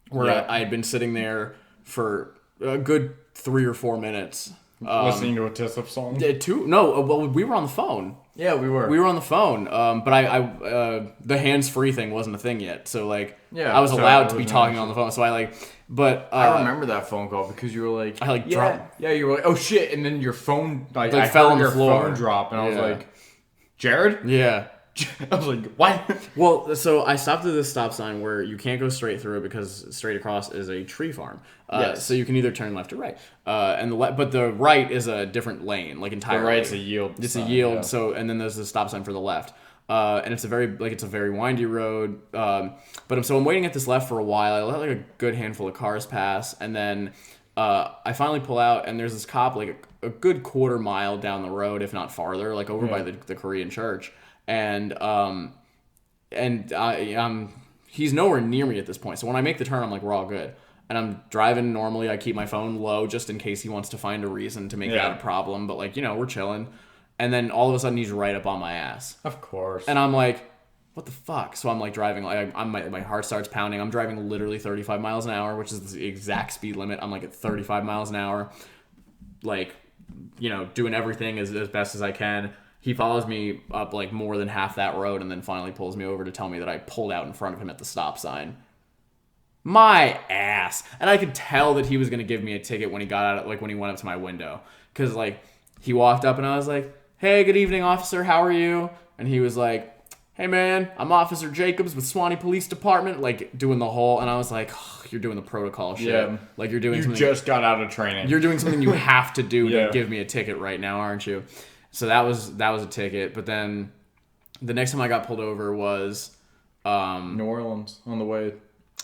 where I had been sitting there for a good 3 or 4 minutes. Listening to a Tissip song? Well, we were on the phone. Yeah, we were. We were on the phone, but I the hands-free thing wasn't a thing yet. So, I was allowed to be talking on the phone. So, I remember that phone call because you were like... dropped. Yeah, you were like, oh, shit. And then your phone... I fell on your the floor. Phone drop, and I was like... Jarod? Yeah. I was like, what? Well, so I stopped at this stop sign where you can't go straight through it because straight across is a tree farm. Yes. So you can either turn left or right. But the right is a different lane, like entirely. The right's a yield. It's a yield. Yeah. So and then there's the stop sign for the left. And it's a very windy road. But I'm waiting at this left for a while. I let like a good handful of cars pass, and then I finally pull out, and there's this cop like a good quarter mile down the road, if not farther, like over by the Korean church, and he's nowhere near me at this point. So when I make the turn, I'm like, we're all good, and I'm driving normally. I keep my phone low just in case he wants to find a reason to make that a problem. But we're chilling, and then all of a sudden he's right up on my ass. Of course. And I'm like, what the fuck? So I'm like driving, my heart starts pounding. I'm driving literally 35 miles an hour, which is the exact speed limit. I'm like at 35 miles an hour, doing everything as best as I can. He follows me up like more than half that road and then finally pulls me over to tell me that I pulled out in front of him at the stop sign. My ass. And I could tell that he was going to give me a ticket when he got out, when he went up to my window. Because he walked up and I was like, hey, good evening, officer. How are you? And he was like, hey man, I'm Officer Jacobs with Swanee Police Department, doing the whole, and I was like, oh, you're doing the protocol shit. Yeah. You're doing something. You just got out of training. You're doing something you have to do to give me a ticket right now, aren't you? So that was a ticket. But then the next time I got pulled over was New Orleans on the way.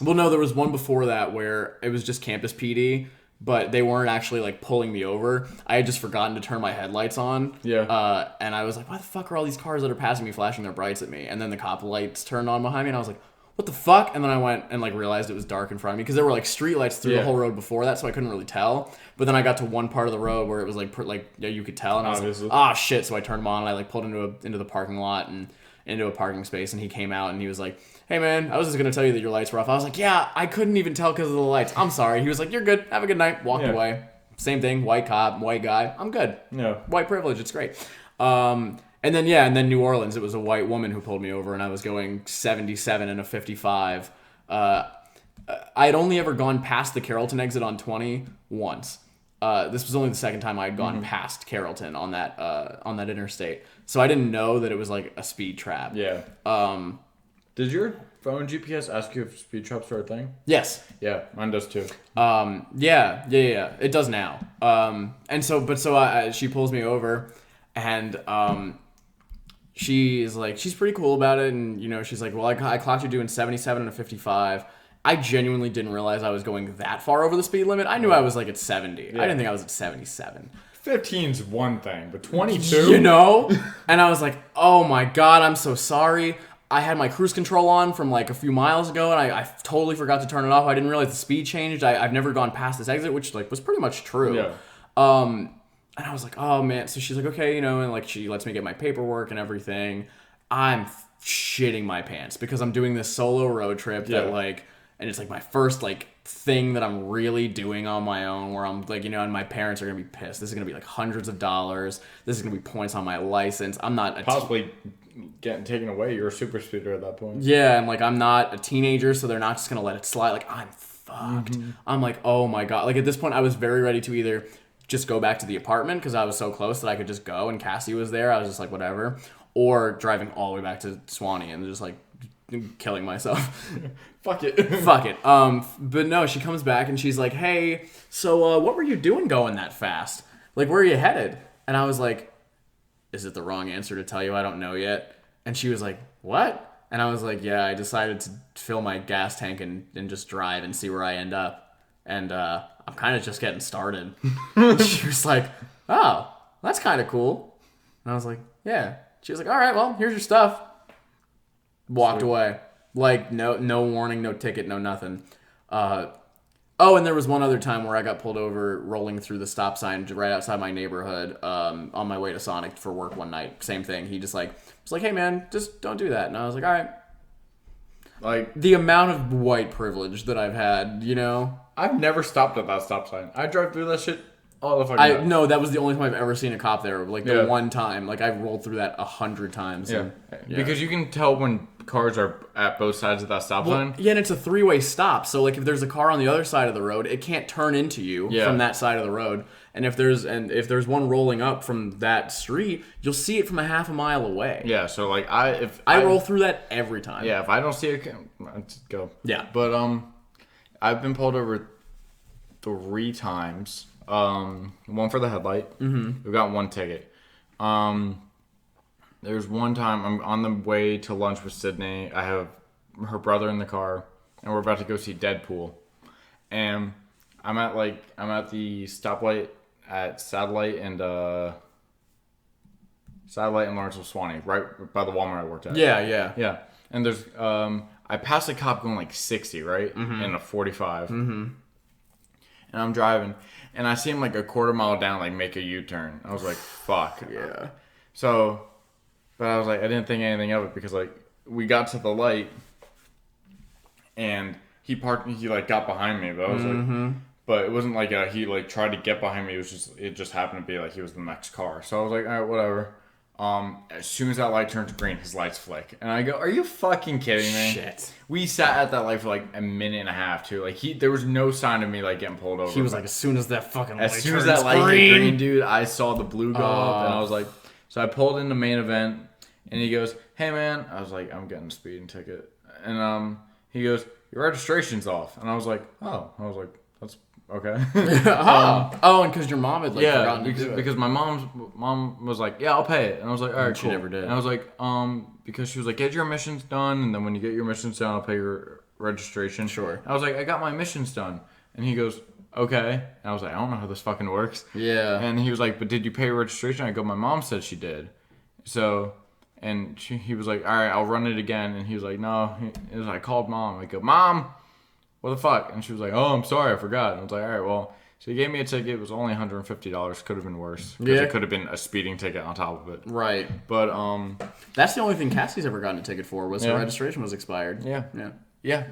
Well, no, there was one before that where it was just campus PD. But they weren't actually pulling me over. I had just forgotten to turn my headlights on. Yeah. And I was like, why the fuck are all these cars that are passing me flashing their brights at me? And then the cop lights turned on behind me, and I was like, what what the fuck? And then I went and like realized it was dark in front of me because there were like street lights through the whole road before that, so I couldn't really tell. But then I got to one part of the road where it was like you could tell, and I was like, shit. So I turned them on and I like pulled into the parking lot and into a parking space, and he came out and he was like, hey man, I was just gonna tell you that your lights were off. I was like, yeah, I couldn't even tell because of the lights. I'm sorry. He was like, you're good. Have a good night. Walked away. Same thing. White cop, white guy. I'm good. Yeah. White privilege. It's great. And then New Orleans, it was a white woman who pulled me over, and I was going 77 in a 55. I had only ever gone past the Carrollton exit on 20 once. This was only the second time I had gone past Carrollton on that interstate, so I didn't know that it was like a speed trap. Yeah. Did your phone GPS ask you if speed traps are a thing? Yes. Yeah, mine does too. Yeah. It does now. She pulls me over, and she's pretty cool about it, and you know, she's like, well, I clocked you doing 77 and a 55. I genuinely didn't realize I was going that far over the speed limit. I knew I was like at 70. Yeah. I didn't think I was at 77. 15's one thing, but 22? You know? And I was like, oh my God, I'm so sorry. I had my cruise control on from like a few miles ago, and I totally forgot to turn it off. I didn't realize the speed changed. I've never gone past this exit, which like was pretty much true. Yeah. And I was like, oh man. So she's like, okay, you know, and like she lets me get my paperwork and everything. I'm shitting my pants because I'm doing this solo road trip that like, and it's like my first like thing that I'm really doing on my own, where I'm like, you know, and my parents are gonna be pissed. This is gonna be like hundreds of dollars. This is gonna be points on my license. I'm not possibly getting taken away. You're a super speeder at that point. Yeah, and like I'm not a teenager, so they're not just gonna let it slide. Like I'm fucked. I'm like, oh my God. Like at this point, I was very ready to either just go back to the apartment because I was so close that I could just go, and Cassie was there. I was just like, whatever. Or driving all the way back to Swanee and just like killing myself. Fuck it. Fuck it. But no, she comes back and she's like, hey, so what were you doing going that fast? Like, where are you headed? And I was like, is it the wrong answer to tell you? I don't know yet. And she was like, what? And I was like, yeah, I decided to fill my gas tank and just drive and see where I end up. And I'm kind of just getting started. She was like, oh, that's kind of cool. And I was like, yeah. She was like, all right, well, here's your stuff. Walked away. Like, no warning, no ticket, no nothing. And there was one other time where I got pulled over rolling through the stop sign right outside my neighborhood on my way to Sonic for work one night. Same thing. He just like was like, hey, man, just don't do that. And I was like, all right. Like, the amount of white privilege that I've had, you know? I've never stopped at that stop sign. I drive through that shit all the fucking time. No, that was the only time I've ever seen a cop there. Like, the one time. Like, I've rolled through that 100 times. Yeah. Because you can tell when cars are at both sides of that stop sign. Yeah, and it's a three-way stop. So, like, if there's a car on the other side of the road, it can't turn into you from that side of the road. And if there's one rolling up from that street, you'll see it from a half a mile away. Yeah, so, like, I roll through that every time. Yeah, if I don't see it, I'll just go. Yeah. But, I've been pulled over 3 times. One for the headlight. Mm-hmm. We've got one ticket. There's one time I'm on the way to lunch with Sydney. I have her brother in the car, and we're about to go see Deadpool. And I'm at the stoplight at Satellite and Lawrenceville Swanee, right by the Walmart I worked at. Yeah. And there's I passed a cop going like 60, right, in a 45. Mm-hmm. And I'm driving, and I see him like a quarter mile down, like make a U-turn. I was like, fuck. Yeah. So, but I was like, I didn't think anything of it because like we got to the light, and he like got behind me, but I was like, but it wasn't like he like tried to get behind me. It just happened to be like he was the next car. So I was like, all right, whatever. As soon as that light turns green, his lights flick. And I go, are you fucking kidding me? Shit. We sat at that light for like a minute and a half too. Like there was no sign of me like getting pulled over. He was like, as soon as that fucking light turns green. As soon as that light hit green, dude, I saw the blue go up and I was like, so I pulled into main event and he goes, hey man. I was like, I'm getting a speeding ticket. And he goes, your registration's off. And I was like, oh. I was like, that's okay. And because your mom had forgotten to do it. Because my mom was like, yeah, I'll pay it. And I was like, all right, cool. She never did. And I was like, because she was like, get your emissions done, and then when you get your emissions done, I'll pay your registration. Sure. And I was like, I got my emissions done. And he goes, okay. And I was like, I don't know how this fucking works. Yeah. And he was like, but did you pay your registration? I go, my mom said she did. So, And he was like, all right, I'll run it again. And he was like, no. I called Mom. I go, Mom, what the fuck? And she was like, oh, I'm sorry, I forgot. And I was like, all right, well. So he gave me a ticket. It was only $150. Could have been worse. Because it could have been a speeding ticket on top of it. Right. But that's the only thing Cassie's ever gotten a ticket for was her registration was expired. Yeah.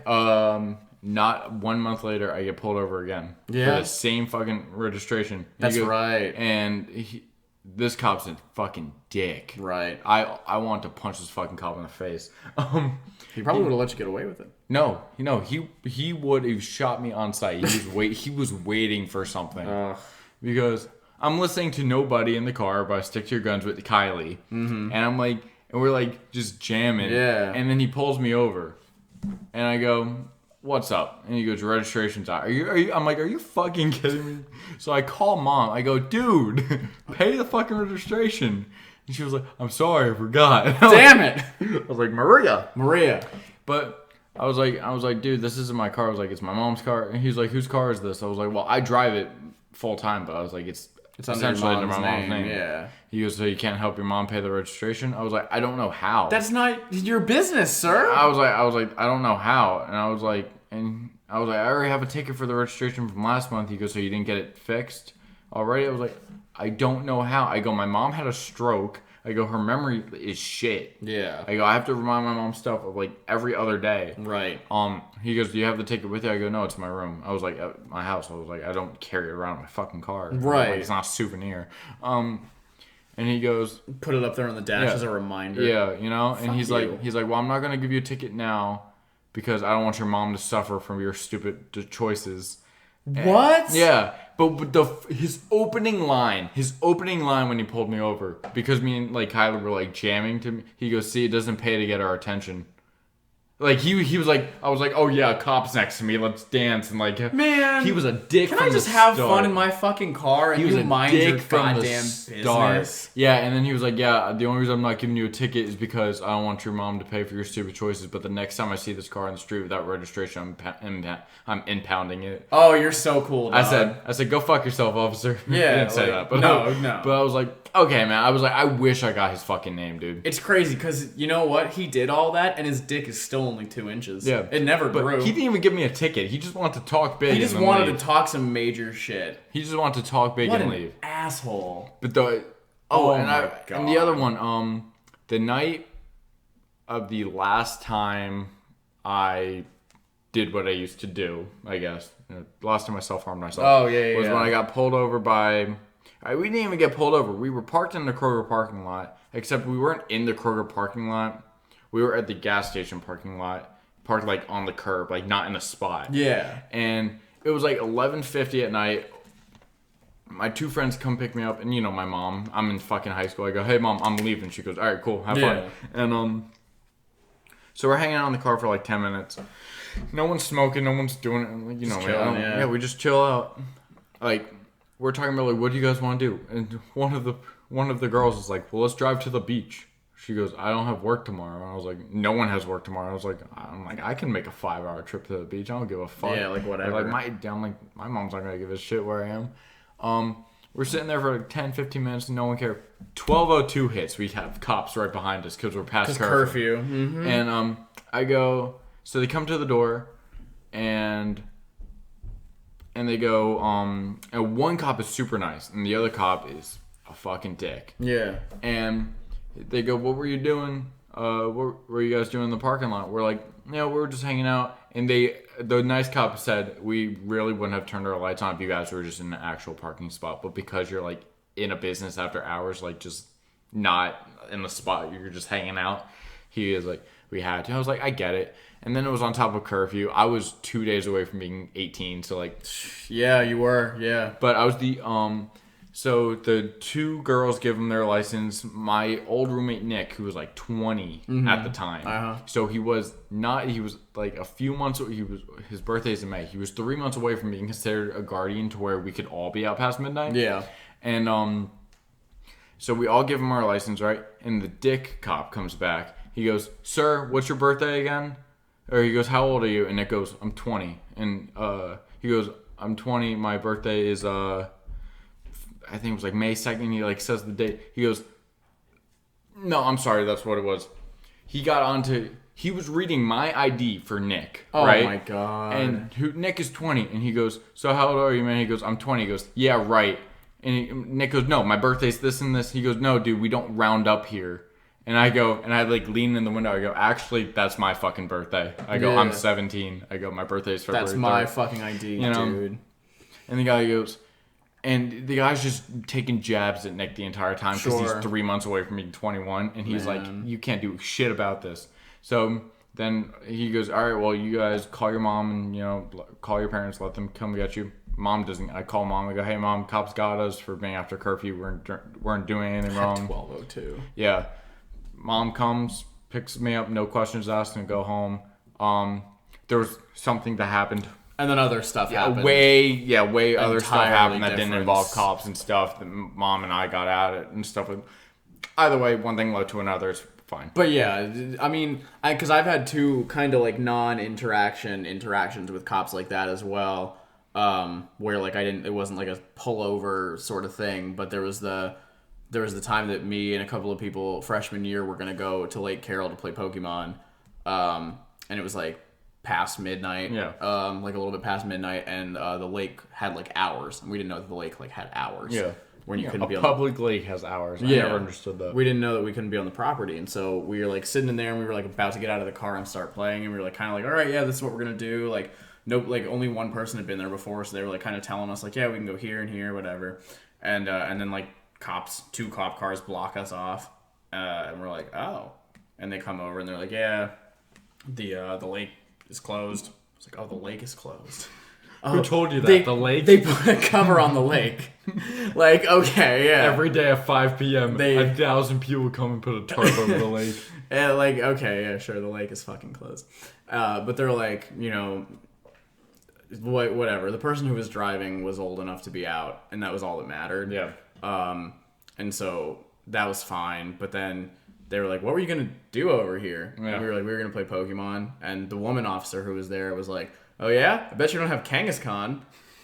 Not 1 month later, I get pulled over again. Yeah. For the same fucking registration. That's right. And this cop's a fucking dick. Right. I want to punch this fucking cop in the face. He probably would have let you get away with it. No, he would have shot me on sight. He was waiting for something. Because I'm listening to Nobody in the car by Stick to Your Guns with Kylie. Mm-hmm. And I'm like, and we're like just jamming. Yeah. And then he pulls me over. And I go, what's up? And he goes, your registration's out. Are you? I'm like, are you fucking kidding me? So I call Mom. I go, dude, pay the fucking registration. And she was like, I'm sorry, I forgot. Damn it. I was like, Maria. But I was like, dude, this isn't my car. I was like, it's my mom's car. And he's like, whose car is this? I was like, well, I drive it full time, but I was like, it's essentially under my mom's name. Yeah. He goes, so you can't help your mom pay the registration? I was like, I don't know how. That's not your business, sir. I was like, I don't know how. And I was like, I already have a ticket for the registration from last month. He goes, so you didn't get it fixed already? I was like, I don't know how. I go, my mom had a stroke. I go, her memory is shit. Yeah. I go, I have to remind my mom stuff of like every other day. Right. He goes, do you have the ticket with you? I go, no, it's in my room. I was like, at my house. I was like, I don't carry it around in my fucking car. Right. Like, it's not a souvenir. And he goes, put it up there on the dash as a reminder. Yeah, you know. And he's you. like, well, I'm not gonna give you a ticket now because I don't want your mom to suffer from your stupid choices. What? And, yeah, but his opening line when he pulled me over, because me and like Kyler were like jamming to me. He goes, see, it doesn't pay to get our attention. Like he was like, I was like, oh yeah, cops next to me, let's dance, and like, man, he was a dick. Can from I just the have start. fun in my fucking car and he was you a mind dick your from goddamn the start. business? Yeah, and then he was like, yeah, the only reason I'm not giving you a ticket is because I don't want your mom to pay for your stupid choices. But the next time I see this car on the street without registration, I'm impounding it. Oh, you're so cool, dog. I said, go fuck yourself, officer. Yeah, I didn't say that, but no. But I was like, okay, man. I was like, I wish I got his fucking name, dude. It's crazy because you know what? He did all that, and his dick is still only 2 inches. Yeah, it never grew. He didn't even give me a ticket. He just wanted to talk big. He just wanted to talk some major shit. He just wanted to talk big and leave. Asshole. But and the other one, the night of the last time I did what I used to do, I guess. The last time I self-harmed myself. Oh yeah. Was when I got pulled over by. We didn't even get pulled over. We were parked in the Kroger parking lot, except we weren't in the Kroger parking lot. We were at the gas station parking lot, parked like on the curb, like not in a spot. Yeah. And it was like 11:50 at night. My two friends come pick me up, and you know my mom. I'm in fucking high school. I go, hey mom, I'm leaving. She goes, all right, cool, have fun. And so we're hanging out in the car for like 10 minutes. No one's smoking, no one's doing it. You know, chilling, we just chill out. Like we're talking about like, what do you guys want to do? And one of the girls is like, well, let's drive to the beach. She goes, I don't have work tomorrow. And I was like, no one has work tomorrow. I was like, I can make a 5-hour trip to the beach. I don't give a fuck. Yeah, like whatever. But my mom's not gonna give a shit where I am. We're sitting there for like 10, 15 minutes and no one cared. 12:02 hits. We have cops right behind us because we're past curfew. Mm-hmm. And I go, so they come to the door and they go, and one cop is super nice and the other cop is a fucking dick. Yeah. And they go, what were you doing? What were you guys doing in the parking lot? We're like, we were just hanging out. And the nice cop said, we really wouldn't have turned our lights on if you guys were just in an actual parking spot. But because you're like in a business after hours, like just not in the spot, you're just hanging out. He is like, we had to. I was like, I get it. And then it was on top of curfew. I was 2 days away from being 18. So like, yeah, you were. Yeah. But I was so the two girls give them their license. My old roommate Nick, who was like 20 at the time, so he was like a few months. His birthday's in May. He was 3 months away from being considered a guardian to where we could all be out past midnight. Yeah, and so we all give him our license, right? And the dick cop comes back. He goes, "Sir, what's your birthday again?" Or he goes, "How old are you?" And Nick goes, "I'm 20." And he goes, "I'm 20. My birthday is I think it was like May 2nd. He like says the date. He goes, No, I'm sorry. That's what it was. He got onto... He was reading my ID for Nick, right? Oh, my God. And Nick is 20. And he goes, so how old are you, man? He goes, I'm 20. He goes, yeah, right. And Nick goes, no, my birthday's this and this. He goes, no, dude, we don't round up here. And I go, and I like lean in the window. I go, actually, that's my fucking birthday. I go, I'm 17. I go, my birthday's February 3rd. That's my fucking ID, dude. And the guy goes... And the guy's just taking jabs at Nick the entire time because he's 3 months away from being 21. And he's like, you can't do shit about this. So then he goes, all right, well, you guys call your mom and, you know, call your parents, let them come get you. Mom doesn't. I call mom. I go, hey, mom, cops got us for being after curfew. We weren't doing anything wrong. 12:02. Yeah. Mom comes, picks me up, no questions asked, and go home. There was something that happened. And then other stuff happened. Way other stuff happened that different. didn't involve cops and stuff. That Mom and I got at it and stuff. Either way, one thing led to another. It's fine. But yeah, I mean, because I've had two kind of like interactions with cops like that as well, where like it wasn't like a pullover sort of thing, but there was the time that me and a couple of people freshman year were gonna go to Lake Carroll to play Pokemon, and it was like past midnight, like a little bit past midnight, and the lake had like hours, and we didn't know that the lake like had hours. Yeah. When you couldn't be on public lake has hours. I never understood that. We didn't know that we couldn't be on the property, and so we were like sitting in there, and we were like about to get out of the car and start playing, and we were like kind of like, all right, yeah, this is what we're gonna do. Like, nope, like only one person had been there before, so they were like kind of telling us like, yeah, we can go here and here, whatever. And then like two cop cars block us off, and we're like, oh, and they come over and they're like, yeah, the lake is closed. It's like, oh, the lake is closed. Who told you that? The lake? They put a cover on the lake. Like, okay, yeah. Every day at 5 p.m., 1,000 people come and put a tarp over the lake. And like, okay, yeah, sure, the lake is fucking closed. But they're like, you know, whatever. The person who was driving was old enough to be out, and that was all that mattered. Yeah. And so that was fine. But then they were like, what were you going to do over here? Yeah. And we were like, we were going to play Pokemon. And the woman officer who was there was like, oh yeah? I bet you don't have Kangaskhan.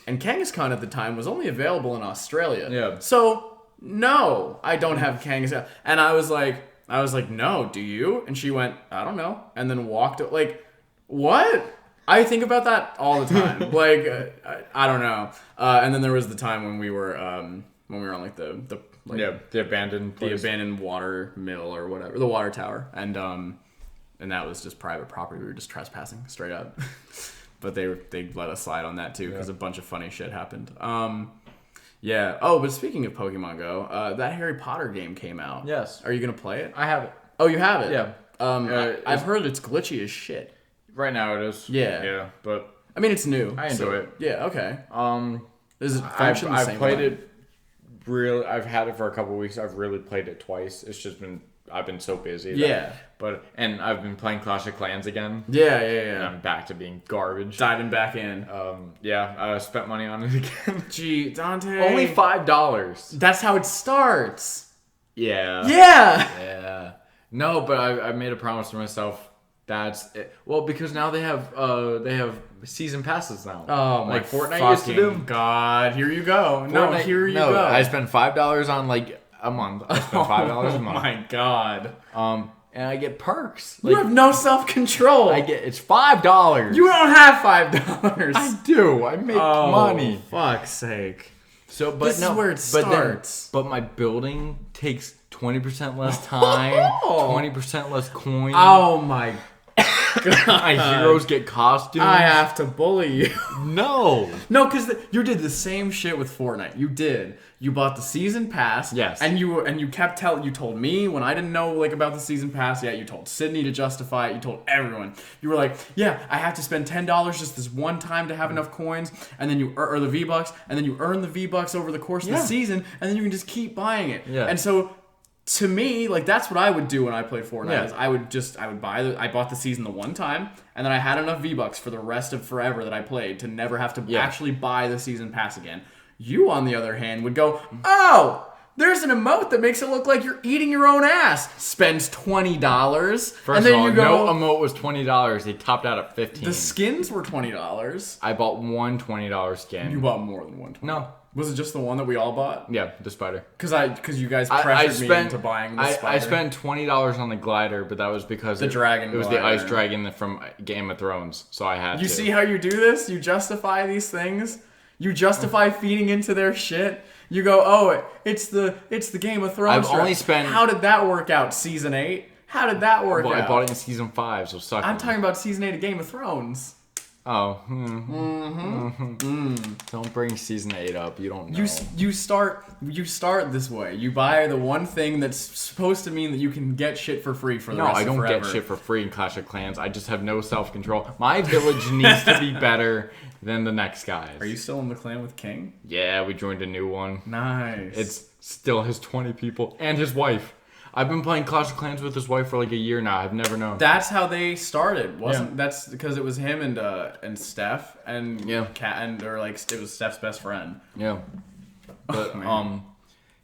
And Kangaskhan at the time was only available in Australia. Yeah. So, no, I don't have Kangaskhan. And I was like, no, do you? And she went, I don't know. And then walked, like, what? I think about that all the time. Like, I don't know. And then there was the time when we were on like the abandoned place. The abandoned water mill or whatever, the water tower. And that was just private property. We were just trespassing straight up. But they let us slide on that too because a bunch of funny shit happened. Yeah. Oh, but speaking of Pokemon Go, that Harry Potter game came out. Yes. Are you gonna play it? I have it. Oh, you have it? Yeah. I've heard it's glitchy as shit. Right now it is. Yeah. Yeah, but I mean it's new. I enjoy it. Yeah. Okay. Does it function the same played way? it. Really, I've had it for a couple of weeks. I've really played it twice. It's just I've been so busy. Yeah. And I've been playing Clash of Clans again. Yeah. And I'm back to being garbage. Diving back in. I spent money on it again. Gee, Dante. Only $5. That's how it starts. Yeah. Yeah. Yeah. No, but I made a promise to myself. That's it. Well, because now they have season passes now. Oh my like Fortnite used to do. God, here you go. Here you go. I spend $5 on like a month. I spend $5 a month. Oh my God. And I get perks. You have no self-control. It's $5. You don't have $5. I do. I make money. Fuck's sake. So, this is where it starts. But my building takes 20% less time, 20% less coins. Oh my God. My heroes get costumes. I have to bully you. No, because you did the same shit with Fortnite. You did. You bought the season pass. Yes. And you kept telling. You told me when I didn't know like about the season pass yet. You told Sydney to justify it. You told everyone. You were like, yeah, I have to spend $10 just this one time to have enough coins, and then or the V-Bucks, and then you earn the V-Bucks over the course of the season, and then you can just keep buying it. Yeah. And so. To me, like that's what I would do when I played Fortnite. Yeah. Is I bought the season the one time, and then I had enough V-Bucks for the rest of forever that I played to never have to actually buy the season pass again. You, on the other hand, would go, oh, there's an emote that makes it look like you're eating your own ass. Spends $20, First and then of all, you go. No emote was $20. They topped out at $15. The skins were $20. I bought one $20 skin. You bought more than one $20. No. Was it just the one that we all bought? Yeah, the spider. Because you guys pressured me into buying the spider. I spent $20 on the glider, but that was because the dragon. It was the ice dragon from Game of Thrones, so I had. You see how you do this? You justify these things. You justify feeding into their shit. You go, oh, it's the Game of Thrones. I've only spent. How did that work out? Season 8. How did that work out? I bought it in season 5, so suck. I'm talking about season 8 of Game of Thrones. Oh. Don't bring season 8 up. You don't know. You start this way. You buy the one thing that's supposed to mean that you can get shit for free for the rest of forever. No, I don't get shit for free in Clash of Clans. I just have no self-control. My village needs to be better than the next guy's. Are you still in the clan with King? Yeah, we joined a new one. Nice. It's still his 20 people and his wife. I've been playing Clash of Clans with his wife for like a year now. I've never known. That's how they started, wasn't? That's because it was him and Steph and it was Steph's best friend. Yeah. But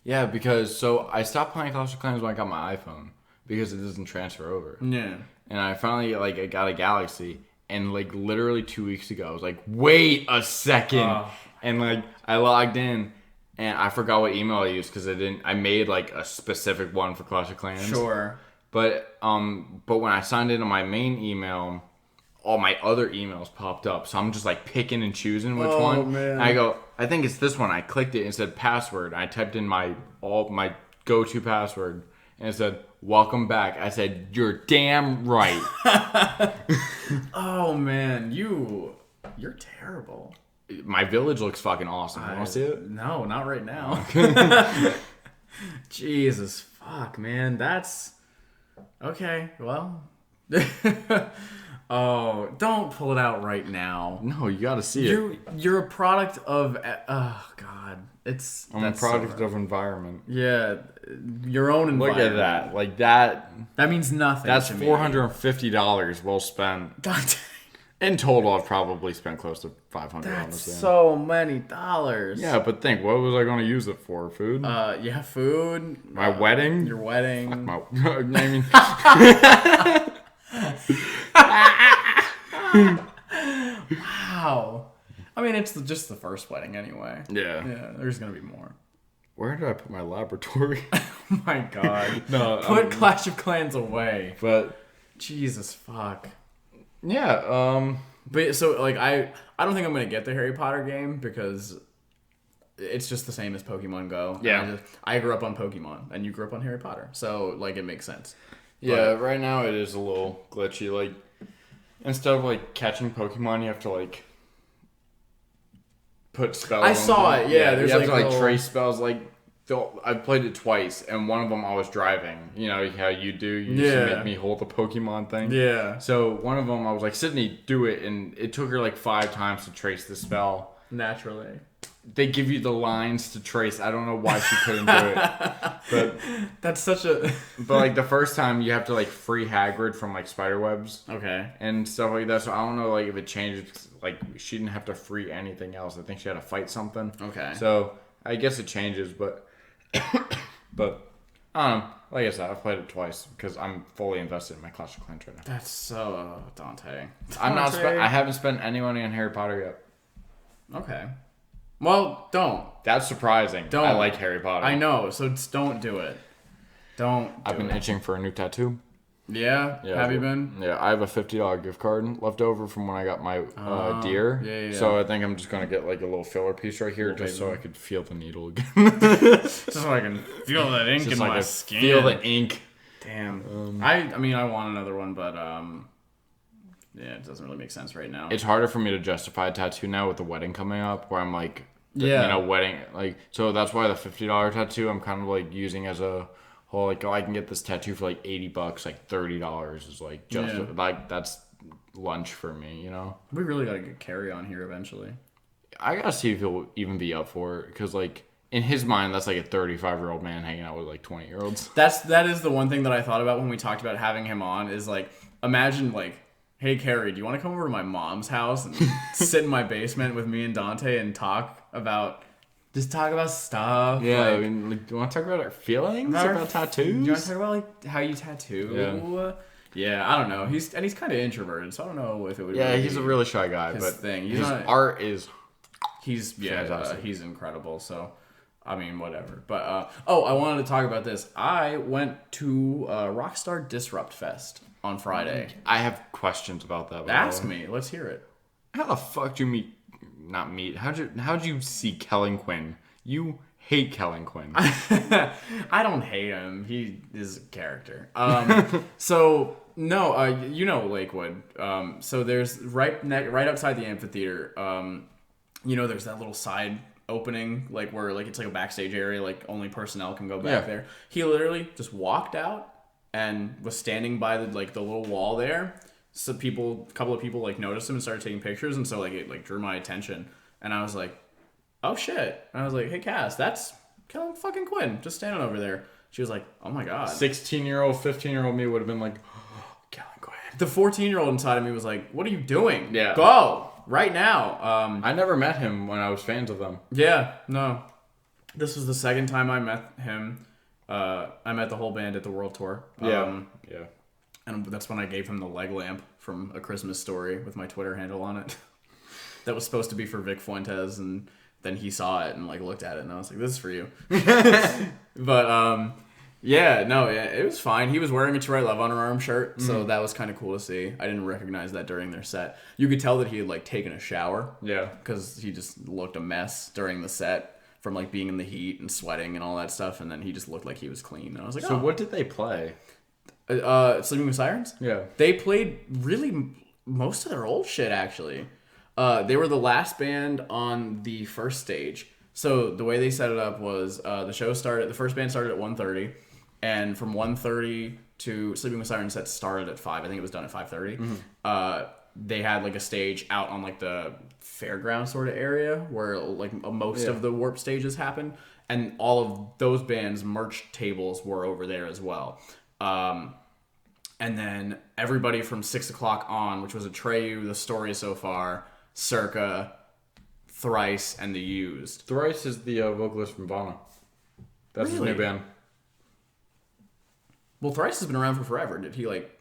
yeah, because so I stopped playing Clash of Clans when I got my iPhone because it doesn't transfer over. Yeah. And I finally I got a Galaxy, and like literally 2 weeks ago I was like, wait a second, and like I logged in. And I forgot what email I used because I made like a specific one for Clash of Clans. Sure. But when I signed into my main email, all my other emails popped up. So I'm just like picking and choosing which one. Oh man. And I go, I think it's this one. I clicked it and it said password. I typed in my go-to password and it said welcome back. I said, you're damn right. Oh man, you're terrible. My village looks fucking awesome. You want to see it? No, not right now. Jesus, fuck, man. That's... Okay, well... Oh, don't pull it out right now. No, you gotta see it. You're a product of... Oh, God. I'm a product of environment. Yeah, your own environment. Look at that. Like that... That means nothing. That's $450 well spent. Dante. In total, I've probably spent close to $500. That's so many dollars. Yeah, but think, what was I going to use it for? Food? Yeah, food. My wedding? Your wedding. Fuck my... I mean... Wow. I mean, it's just the first wedding anyway. Yeah. Yeah, there's going to be more. Where did I put my laboratory? Oh my God. No. Put Clash of Clans away. But... Jesus, fuck. Yeah, but so like I don't think I'm gonna get the Harry Potter game because it's just the same as Pokemon Go. Yeah, I grew up on Pokemon and you grew up on Harry Potter, so like it makes sense. Yeah, right now it is a little glitchy. Like instead of like catching Pokemon, you have to like put spells. I saw it. Yeah, there's you have to like trace spells. Like I played it twice, and one of them I was driving. You know how you do. You used to make me hold the Pokemon thing. Yeah. So one of them I was like, Sydney, do it, and it took her like 5 times to trace the spell. Naturally. They give you the lines to trace. I don't know why she couldn't do it, but that's such a. But like the first time, you have to like free Hagrid from like spiderwebs. Okay. And stuff like that. So I don't know like if it changed. Like she didn't have to free anything else. I think she had to fight something. Okay. So I guess it changes, but I don't know. Like I said, I've played it twice because I'm fully invested in my Clash of Clans right now. That's so Dante. I haven't spent any money on Harry Potter yet. Okay. Well, don't. That's surprising. Don't. I like Harry Potter. I know, so just don't do it. I've been itching for a new tattoo. Yeah? Have you been? Yeah, I have a $50 gift card left over from when I got my deer. Yeah. So I think I'm just going to get like a little filler piece right here just so I could feel the needle again. Just so I can feel that ink in my skin. Feel the ink. Damn. I mean, I want another one, but yeah, it doesn't really make sense right now. It's harder for me to justify a tattoo now with the wedding coming up where I'm like, wedding. Like, so that's why the $50 tattoo I'm kind of like using as a whole, like, oh, I can get this tattoo for like $80, like $30 is like just like that's lunch for me, you know? We really got to get Carrie on here eventually. I got to see if he'll even be up for it because like in his mind, that's like a 35-year-old man hanging out with like 20-year-olds. That is the one thing that I thought about when we talked about having him on is like, imagine like, hey, Carrie, do you want to come over to my mom's house and sit in my basement with me and Dante and talk about stuff? Yeah, like, I mean, like, do you want to talk about our feelings about tattoos? Do you want to talk about like how you tattoo? Yeah, I don't know. He's kind of introverted, so I don't know if it would. Yeah, really he's a really shy guy, but thing. His art is He's fantastic. He's incredible. So, I mean, whatever. But I wanted to talk about this. I went to Rockstar Disrupt Fest on Friday. I have questions about that. Ask me. Let's hear it. How the fuck do you how'd you see Kellen Quinn? You hate Kellen Quinn. I don't hate him. He is a character. So no, you know Lakewood. So there's right outside the amphitheater. There's that little side opening, like where like it's like a backstage area, like only personnel can go back there. He literally just walked out and was standing by the little wall there. So a couple of people like noticed him and started taking pictures, and so like it like drew my attention, and I was like, oh shit. And I was like, hey Cass, that's Kellen fucking Quinn just standing over there. She was like, oh my god. 16-year-old, 15-year-old me would have been like, oh, Kellen Quinn. The 14-year-old inside of me was like, what are you doing? Yeah. Go right now. I never met him when I was fans of them. Yeah, no. This was the second time I met him. I met the whole band at the World Tour. Yeah. And that's when I gave him the leg lamp from A Christmas Story with my Twitter handle on it. That was supposed to be for Vic Fuentes, and then he saw it and like looked at it, and I was like, "This is for you." But it was fine. He was wearing a To Write Love on Her Arm shirt, so that was kind of cool to see. I didn't recognize that during their set. You could tell that he had like taken a shower. Yeah. Because he just looked a mess during the set from like being in the heat and sweating and all that stuff, and then he just looked like he was clean. And I was like, so what did they play? Sleeping with Sirens? Yeah. They played really most of their old shit, actually. They were the last band on the first stage. So the way they set it up was the first band started at 1:30, and from 1:30 to Sleeping with Sirens set started at 5. I think it was done at 5:30. Mm-hmm. They had like a stage out on like the fairground sort of area where like most of the Warp stages happen, and all of those bands' merch tables were over there as well. And then everybody from 6 o'clock on, which was Atreyu, The Story So Far, Circa, Thrice, and The Used. Thrice is the vocalist from Bono. That's Really? his new band. Well, Thrice has been around for forever. Did he like?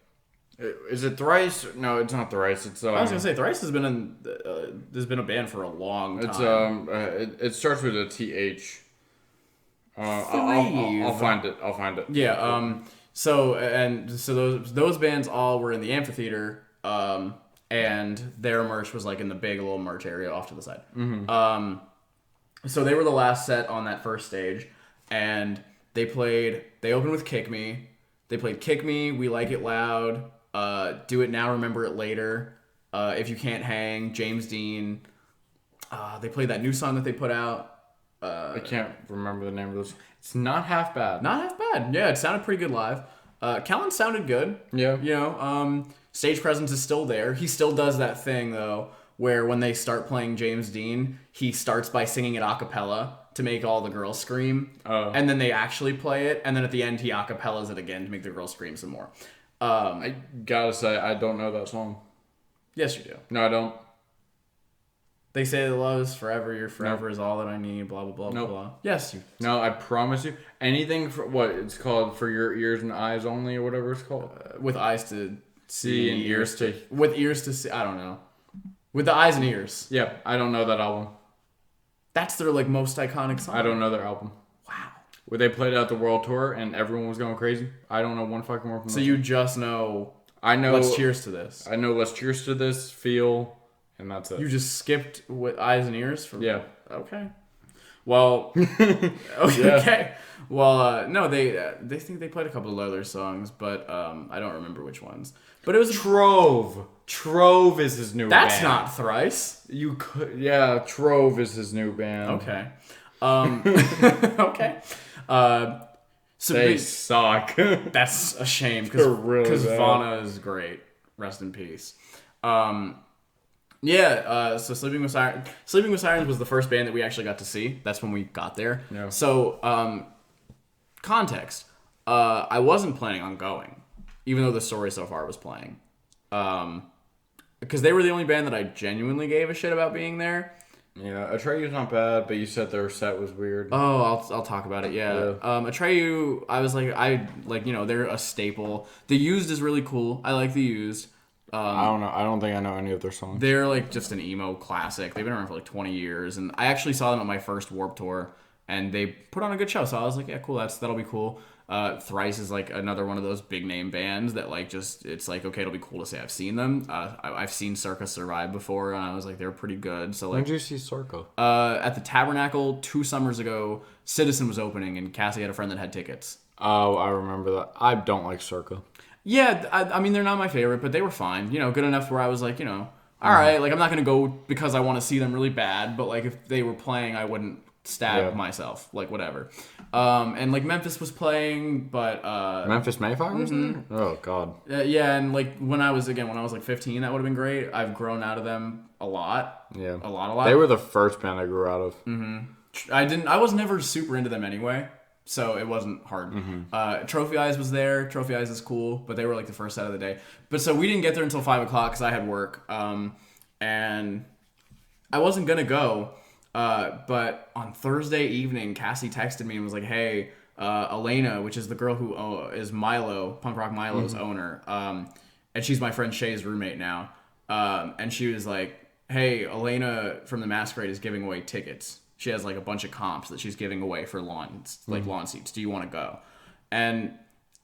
Is it Thrice? No, it's not Thrice. It's I was gonna say Thrice has been there's been a band for a long time. It's it starts with a TH. I'll find it. Yeah. So those bands all were in the amphitheater. And their merch was like in the big little merch area off to the side. Mm-hmm. So they were the last set on that first stage, and they opened with Kick Me. They played Kick Me, We Like It Loud, Do It Now, Remember It Later, If You Can't Hang, James Dean. They played that new song that they put out. I can't remember the name of this. It's Not Half Bad. Not half bad. Yeah, it sounded pretty good live. Kellen sounded good. Yeah. You know, stage presence is still there. He still does that thing, though, where when they start playing James Dean, he starts by singing it a cappella to make all the girls scream. And then they actually play it, and then at the end, he a cappellas it again to make the girls scream some more. I gotta say, I don't know that song. Yes, you do. No, I don't. They say that love is forever, your forever is all that I need, blah, blah, blah, Nope. blah, blah. Yes, you. No, I promise you. Anything for what it's called, For Your Ears and Eyes Only, or whatever it's called. With eyes to See and ears to... With ears to see, I don't know. With the eyes and ears. Yeah, I don't know that album. That's their, like, most iconic song. I don't know their album. Wow. Where they played out the world tour and everyone was going crazy. I don't know one fucking word from So that you song. just know... I know... Let's Cheers to This. I know Let's Cheers to This, Feel, and that's it. You just skipped with eyes and ears? Yeah. Okay. Well... okay. Yeah. Well, no, they think they played a couple of other songs, but I don't remember which ones. But it was... Trove. Trove is his new band. That's not Thrice. You could... Yeah, Trove is his new band. Okay. Okay. So They suck. that's a shame because They're really bad. Vana is great. Rest in peace. So Sleeping with Sirens was the first band that we actually got to see. That's when we got there. Yeah. So context. I wasn't planning on going, even though The Story So Far was playing. Because they were the only band that I genuinely gave a shit about being there. Yeah, Atreyu's not bad, but you said their set was weird. Oh, I'll talk about it. Yeah. Atreyu, I was like, they're a staple. The Used is really cool. I like The Used. I don't know. I don't think I know any of their songs. They're like just an emo classic. They've been around for like 20 years, and I actually saw them at my first Warped Tour, and they put on a good show. So I was like, yeah, cool. That'll be cool. Thrice is like another one of those big name bands that like just it's like okay, it'll be cool to say I've seen them. I've seen Circa Survive before, and I was like they're pretty good. So like, when did you see Circa? At the Tabernacle 2 summers ago, Citizen was opening, and Cassie had a friend that had tickets. Oh, I remember that. I don't like Circa. Yeah, I mean, they're not my favorite, but they were fine. Good enough where I was like, all right, like, I'm not going to go because I want to see them really bad, but, like, if they were playing, I wouldn't stab myself. Like, whatever. And, like, Memphis was playing, but... Memphis Mayfire was there? Oh, God. Yeah, and, like, when I was, like, 15, that would have been great. I've grown out of them a lot. Yeah. A lot. They were the first band I grew out of. Mm-hmm. I was never super into them anyway. So it wasn't hard. Mm-hmm. Trophy Eyes was there. Trophy Eyes is cool, but they were like the first set of the day. But so we didn't get there until 5 o'clock because I had work. And I wasn't going to go. But on Thursday evening, Cassie texted me and was like, hey, Elena, which is the girl who is Milo, Punk Rock Milo's owner. And she's my friend Shay's roommate now. And she was like, hey, Elena from the Masquerade is giving away tickets. She has like a bunch of comps that she's giving away for lawn seats. Do you want to go? And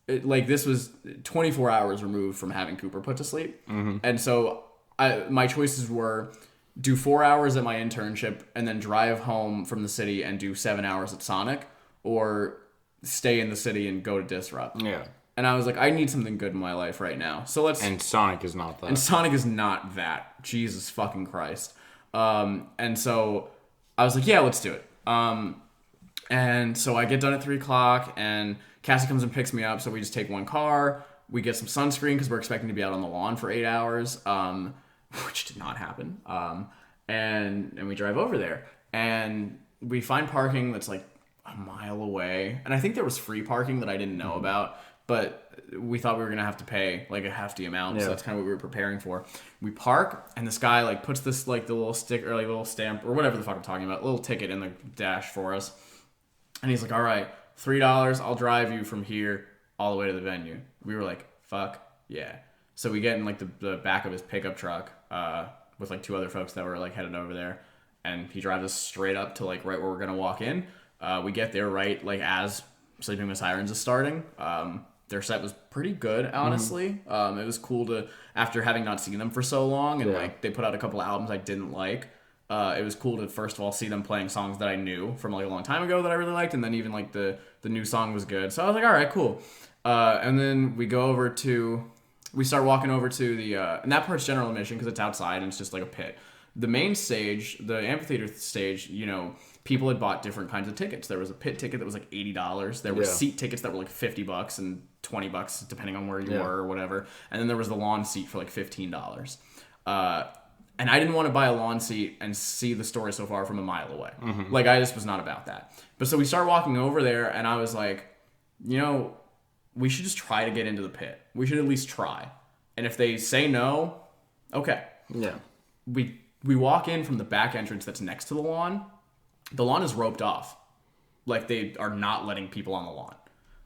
this was 24 hours removed from having Cooper put to sleep. Mm-hmm. And so my choices were do 4 hours at my internship and then drive home from the city and do 7 hours at Sonic, or stay in the city and go to Disrupt. Yeah. And I was like, I need something good in my life right now. So let's. And Sonic is not that. And Sonic is not that. Jesus fucking Christ. And so I was like, yeah, let's do it. And so I get done at 3 o'clock, and Cassie comes and picks me up. So we just take one car. We get some sunscreen because we're expecting to be out on the lawn for 8 hours, which did not happen. And we drive over there, and we find parking that's like a mile away. And I think there was free parking that I didn't know about, but we thought we were going to have to pay like a hefty amount. Yeah. So that's kind of what we were preparing for. We park, and this guy like puts this like the little sticker, or like little stamp, or whatever the fuck I'm talking about, little ticket in the dash for us. And he's like, all right, $3, I'll drive you from here all the way to the venue. We were like, fuck yeah. So we get in like the back of his pickup truck with like 2 other folks that were like headed over there. And he drives us straight up to like right where we're going to walk in. We get there right like as Sleeping with Sirens is starting. Their set was pretty good, honestly. Mm-hmm. It was cool to, after having not seen them for so long, and like they put out a couple of albums I didn't like. It was cool to first of all see them playing songs that I knew from like a long time ago that I really liked, and then even like the new song was good. So I was like, all right, cool. And then we start walking over to the, and that part's general admission because it's outside and it's just like a pit. The main stage, the amphitheater stage, people had bought different kinds of tickets. There was a pit ticket that was like $80. There were seat tickets that were like $50 and $20 depending on where you were or whatever. And then there was the lawn seat for like $15. And I didn't want to buy a lawn seat and see the story so far from a mile away. Mm-hmm. Like I just was not about that. But so we start walking over there, and I was like, we should just try to get into the pit. We should at least try. And if they say no, okay. Yeah. We walk in from the back entrance that's next to the lawn. The lawn is roped off. Like they are not letting people on the lawn.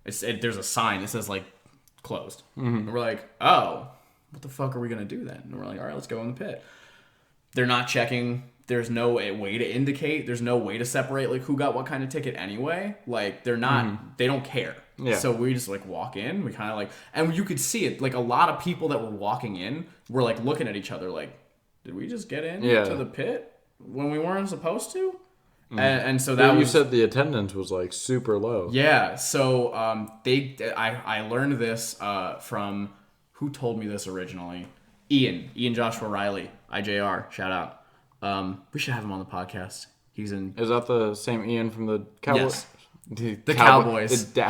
There's a sign that says like closed. Mm-hmm. And we're like, oh, what the fuck are we going to do then? And we're like, all right, let's go in the pit. They're not checking. There's no way to indicate. There's no way to separate like who got what kind of ticket anyway. Like they're not, they don't care. Yeah. So we just like walk in. We kind of like, and you could see it. Like a lot of people that were walking in were like looking at each other like, did we just get in to the pit when we weren't supposed to? And so that you said the attendance was like super low. Yeah. So I learned this from who told me this originally. Ian Joshua Riley, IJR, shout out. We should have him on the podcast. He's in. Is that the same Ian from the Cowboys? Yes. The Cowboys. The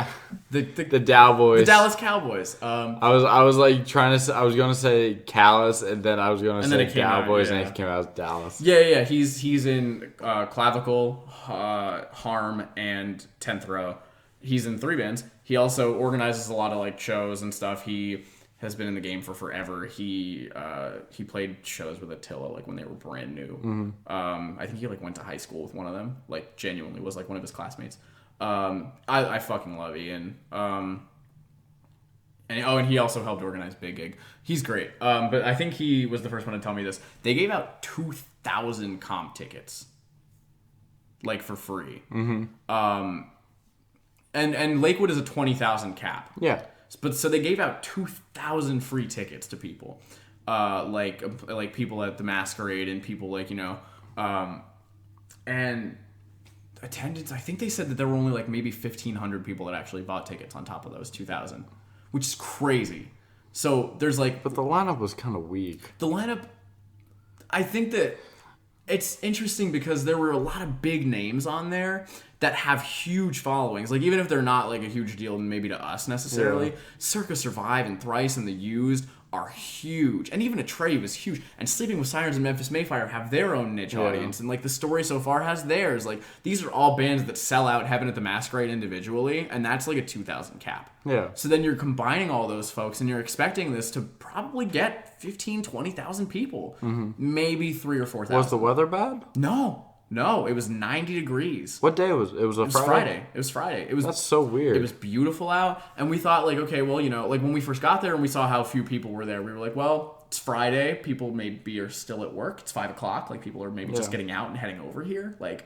Cowboys. The Dallas Cowboys. I was like I was gonna say Callis, and then I was gonna say Cowboys, and it came out as Dallas. Yeah. He's in Clavicle, Harm, and 10th Row. He's in 3 bands. He also organizes a lot of like shows and stuff. He has been in the game for forever. He played shows with Attila like when they were brand new. Mm-hmm. I think he like went to high school with one of them. Like genuinely was like one of his classmates. I fucking love Ian. And And he also helped organize Big Gig. He's great. But I think he was the first one to tell me this. They gave out 2,000 comp tickets, like for free. Mm-hmm. And Lakewood is a 20,000 cap. Yeah. But so they gave out 2,000 free tickets to people, like people at the Masquerade and people like and attendance. I think they said that there were only like maybe 1,500 people that actually bought tickets on top of those 2,000, which is crazy. So there's like, but the lineup was kind of weak. The lineup, I think that it's interesting because there were a lot of big names on there that have huge followings. Like, even if they're not like a huge deal maybe to us necessarily, Circa Survive and Thrice and The Used are huge. And even Atreyu is huge. And Sleeping with Sirens and Memphis Mayfire have their own niche audience. And like The Story So Far has theirs. Like, these are all bands that sell out Heaven at the Masquerade individually, and that's like a 2,000 cap. Yeah. So then you're combining all those folks and you're expecting this to probably get 15, 20,000 people. Mm-hmm. Maybe 3,000 or 4,000. Was the weather bad? No, it was 90 degrees. What day was it? It was Friday. It was Friday. That's so weird. It was beautiful out, and we thought like, okay, well, like when we first got there and we saw how few people were there, we were like, well, it's Friday. People maybe are still at work. It's 5:00. Like, people are maybe just getting out and heading over here. Like,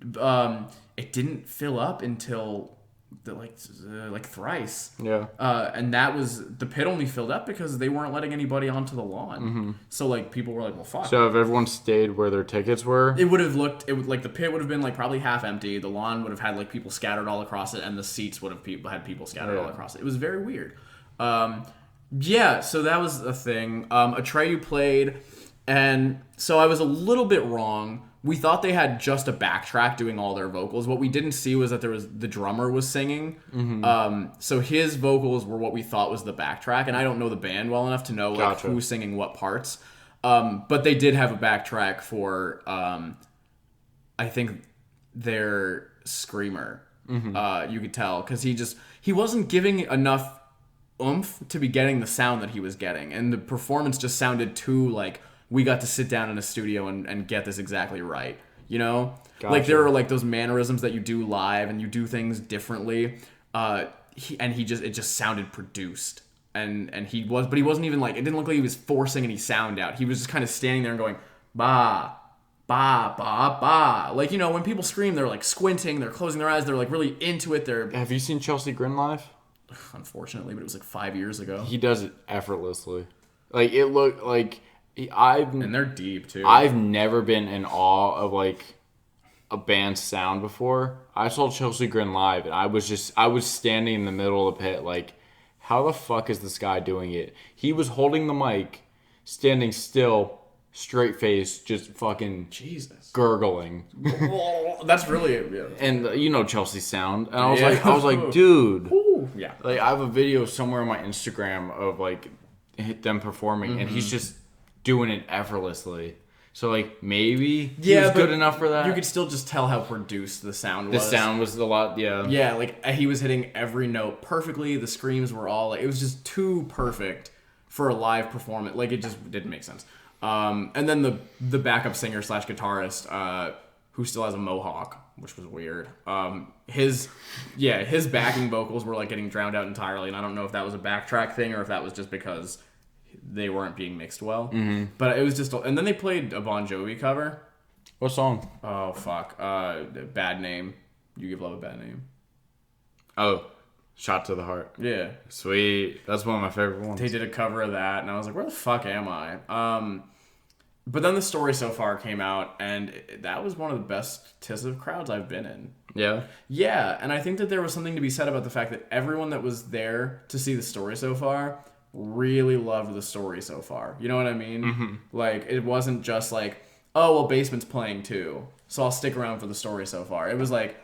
it didn't fill up until like Thrice. Yeah. And that was, the pit only filled up because they weren't letting anybody onto the lawn. Mm-hmm. So like people were like, well, fuck. So if everyone stayed where their tickets were, it would have looked, like the pit would have been like probably half empty. The lawn would have had like people scattered all across it, and the seats would have had people scattered all across it. It was very weird. So that was a thing. Atreyu played, and so I was a little bit wrong. We thought they had just a backtrack doing all their vocals. What we didn't see was that the drummer was singing. Mm-hmm. So his vocals were what we thought was the backtrack, and I don't know the band well enough to know like who's singing what parts. But they did have a backtrack for I think their screamer. Mm-hmm. You could tell because he wasn't giving enough oomph to be getting the sound that he was getting, and the performance just sounded too like, we got to sit down in a studio and get this exactly right, Gotcha. Like, there are like those mannerisms that you do live and you do things differently. It just sounded produced, but he wasn't even like, it didn't look like he was forcing any sound out. He was just kind of standing there and going, ba, ba, ba, ba. Like, when people scream, they're like squinting, they're closing their eyes, they're like really into it. Have you seen Chelsea Grin live? Unfortunately, but it was like 5 years ago. He does it effortlessly. Like, it looked like, and they're deep too. I've never been in awe of like a band's sound before. I saw Chelsea Grin live, and I was standing in the middle of the pit like, how the fuck is this guy doing it? He was holding the mic, standing still, straight face, just fucking gurgling. That's really it. Yeah. And Chelsea's sound. And I was like, dude. Ooh, yeah. Like, I have a video somewhere on my Instagram of like them performing, and he's just doing it effortlessly. So like, maybe he was good enough for that. You could still just tell how produced the sound was. The sound was a lot, yeah. Yeah, like he was hitting every note perfectly. The screams were all like, it was just too perfect for a live performance. Like, it just didn't make sense. And then the backup singer / guitarist, who still has a mohawk, which was weird. His backing vocals were like getting drowned out entirely, and I don't know if that was a backtrack thing or if that was just because they weren't being mixed well. Mm-hmm. But it was just, and then they played a Bon Jovi cover. What song? Oh fuck, Bad Name. You Give Love a Bad Name. Oh, Shot to the Heart. Yeah, sweet. That's one of my favorite ones. They did a cover of that, and I was like, where the fuck am I? But then The Story So Far came out, and that was one of the best TISSIV crowds I've been in. Yeah? Yeah, and I think that there was something to be said about the fact that everyone that was there to see The Story So Far really loved The Story So Far. You know what I mean? Mm-hmm. Like, it wasn't just like, oh, well, Basement's playing too, so I'll stick around for The Story So Far. It was like,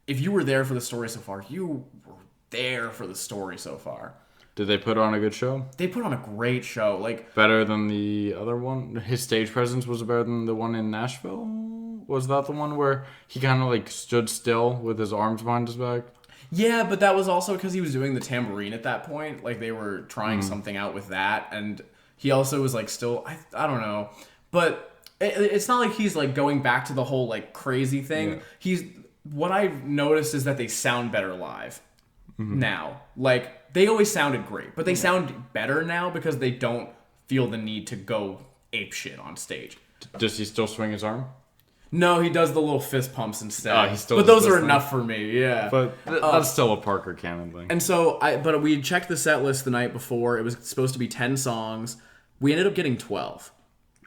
if you were there for The Story So Far, you were there for The Story So Far. Did they put on a good show? They put on a great show. Like, better than the other one? His stage presence was better than the one in Nashville? Was that the one where he kind of like stood still with his arms behind his back? Yeah, but that was also because he was doing the tambourine at that point. Like, they were trying something out with that, and he also was like still, I don't know, but it's not like he's like going back to the whole like crazy thing. Yeah. What I've noticed is that they sound better live. now. Like, they always sounded great, but they sound better now because they don't feel the need to go ape shit on stage. Does he still swing his arm? No, he does the little fist pumps instead. But those are enough for me, yeah. But that's still a Parker Cannon thing. And so, but we checked the set list the night before. It was supposed to be 10 songs. We ended up getting 12.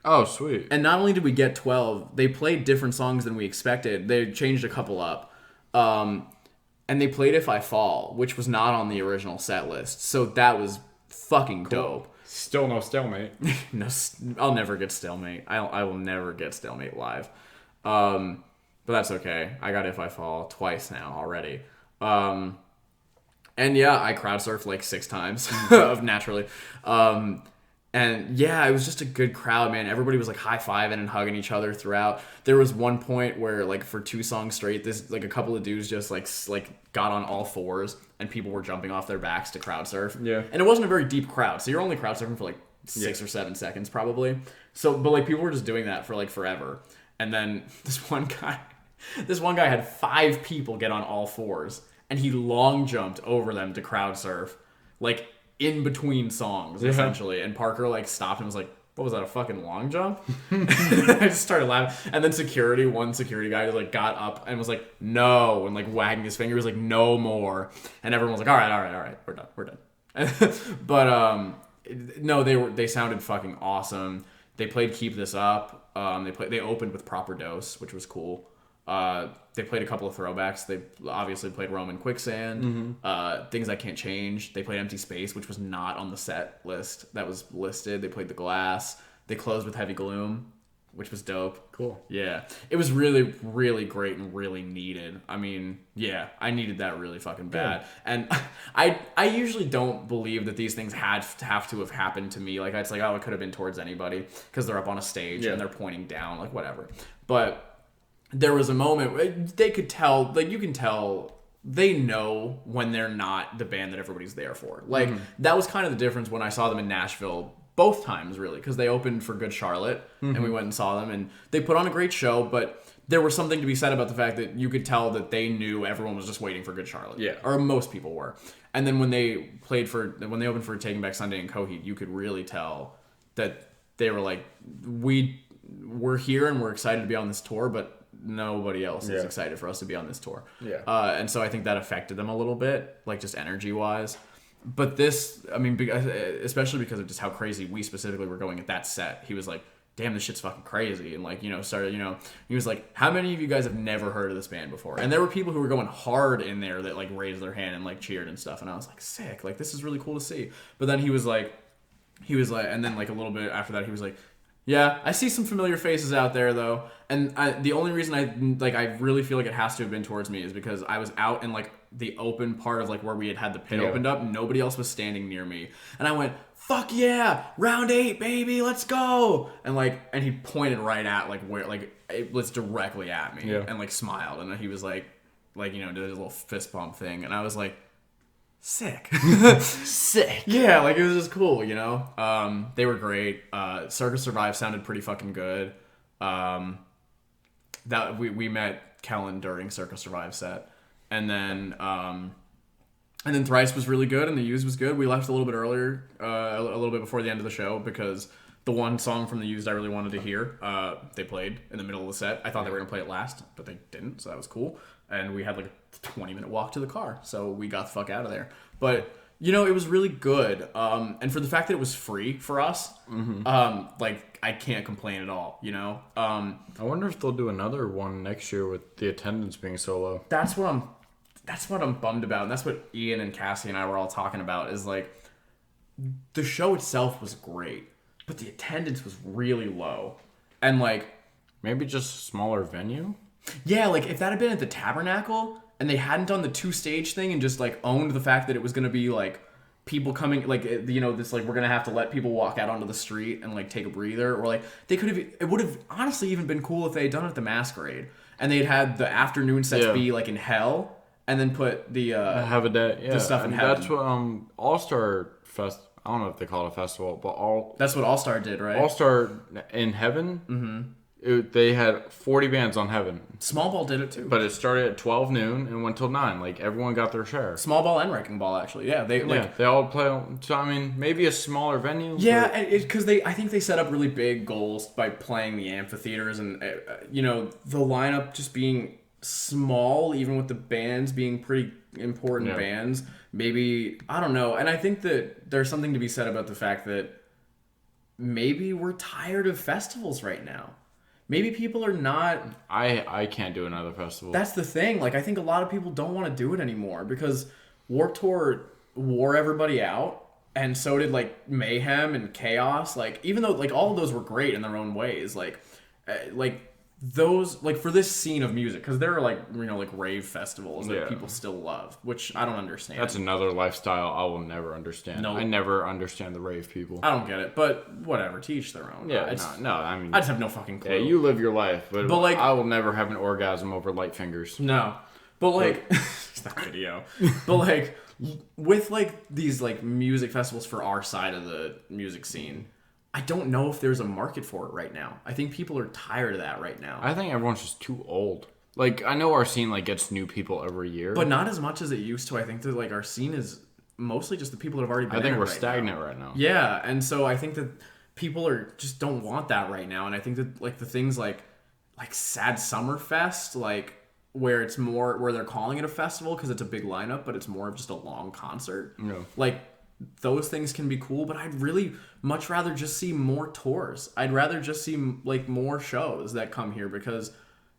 Oh, sweet. And not only did we get 12, they played different songs than we expected. They changed a couple up. And they played If I Fall, which was not on the original set list. So that was fucking dope. Still no Stalemate. No, I'll never get Stalemate. I will never get Stalemate live. But that's okay. I got If I Fall twice now already. And yeah, I crowd surfed like 6 times naturally. And yeah, it was just a good crowd, man. Everybody was like high-fiving and hugging each other throughout. There was one point where like for 2 songs straight, this like a couple of dudes just like got on all fours and people were jumping off their backs to crowd surf. Yeah. And it wasn't a very deep crowd, so you're only crowd surfing for like 6 or 7 seconds probably. So, but like people were just doing that for like forever. And then this one guy had 5 people get on all fours, and he long jumped over them to crowd surf, like in between songs, essentially. And Parker like stopped and was like, "What was that? A fucking long jump?" I just started laughing. And then one security guy like got up and was like, "No," and like wagging his finger, he was like, "No more." And everyone was like, "All right, we're done." But no, they sounded fucking awesome. They played Keep This Up. They opened with Proper Dose, which was cool. They played a couple of throwbacks. They obviously played Roman Quicksand, Things I Can't Change. They played Empty Space, which was not on the set list that was listed. They played The Glass. They closed with Heavy Gloom, which was dope. Cool. Yeah. It was really, really great and really needed. I mean, yeah, I needed that really fucking bad. And I usually don't believe that these things have to have happened to me. Like, it's like, oh, it could have been towards anybody because they're up on a stage and they're pointing down, like, whatever. But there was a moment they could tell, like, you can tell they know when they're not the band that everybody's there for. Like, that was kind of the difference when I saw them in Nashville both times, really, because they opened for Good Charlotte, and we went and saw them, and they put on a great show, but there was something to be said about the fact that you could tell that they knew everyone was just waiting for Good Charlotte. Yeah. Or most people were. And then when they opened for Taking Back Sunday and Coheed, you could really tell that they were like, we're here and we're excited to be on this tour, but nobody else is excited for us to be on this tour. Yeah. And so I think that affected them a little bit, like just energy-wise. But this, I mean, especially because of just how crazy we specifically were going at that set, he was like, damn, this shit's fucking crazy. And like, he was like, how many of you guys have never heard of this band before? And there were people who were going hard in there that like raised their hand and like cheered and stuff. And I was like, sick. Like, this is really cool to see. But then he was like, and then like a little bit after that, he was like, yeah, I see some familiar faces out there though. And the only reason I really feel like it has to have been towards me is because I was out in like the open part of like where we had the pit opened up. Nobody else was standing near me. And I went, fuck yeah, round 8, baby, let's go. And he pointed right at like where, like it was directly at me and like smiled. And then he was like, did his little fist bump thing. And I was like, sick. Sick. Yeah, like it was just cool, They were great. Circus Survive sounded pretty fucking good. That we met Kellen during Circus Survive set. And then Thrice was really good and The Used was good. We left a little bit earlier, a little bit before the end of the show because the one song from The Used I really wanted to hear, they played in the middle of the set. I thought they were going to play it last, but they didn't, so that was cool. And we had like a 20-minute walk to the car, so we got the fuck out of there. But, it was really good. And for the fact that it was free for us, like, I can't complain at all, I wonder if they'll do another one next year with the attendance being so low. That's what I'm bummed about, and that's what Ian and Cassie and I were all talking about, is like, the show itself was great, but the attendance was really low. And like, maybe just a smaller venue? Yeah, like if that had been at the Tabernacle and they hadn't done the 2-stage thing and just like owned the fact that it was going to be like people coming, like, this, like, we're going to have to let people walk out onto the street and like take a breather, or like it would have honestly even been cool if they had done it at the Masquerade and they'd had the afternoon sets be like in hell and then put the have a day, the stuff in heaven. That's what All-Star Fest, I don't know if they call it a festival, but that's what All-Star did, right? All-Star in Heaven They had 40 bands on Heaven. Small Ball did it too. But it started at 12 noon and went till 9. Like, everyone got their share. Small Ball and Wrecking Ball, actually. Yeah, they all play. So, I mean, maybe a smaller venue. Yeah, because I think they set up really big goals by playing the amphitheaters and, the lineup just being small, even with the bands being pretty important bands. Maybe, I don't know. And I think that there's something to be said about the fact that maybe we're tired of festivals right now. Maybe people are not... I can't do another festival. That's the thing. Like, I think a lot of people don't want to do it anymore because Warped Tour wore everybody out, and so did, like, Mayhem and Chaos. Like, even though, like, all of those were great in their own ways, those, like, for this scene of music, because there are, like, like, rave festivals that people still love, which I don't understand. That's another lifestyle I will never understand. No. I never understand the rave people. I don't get it, but whatever, to each their own. Yeah, no, I mean... I just have no fucking clue. Yeah, you live your life, but like, I will never have an orgasm over light fingers. No. But, like... that video. But, like, with, like, these, like, music festivals for our side of the music scene... I don't know if there's a market for it right now. I think people are tired of that right now. I think everyone's just too old. Like, I know our scene, like, gets new people every year. But not as much as it used to. I think that, like, our scene is mostly just the people that have already been I think we're right stagnant now. right now. Yeah, and so I think that people just don't want that right now. And I think that, like, the things like Sad Summer Fest, like, where it's more, where they're calling it a festival because it's a big lineup, but it's more of just a long concert. Yeah. Like, those things can be cool, but I'd really much rather just see more tours. I'd rather just see, like, more shows that come here because,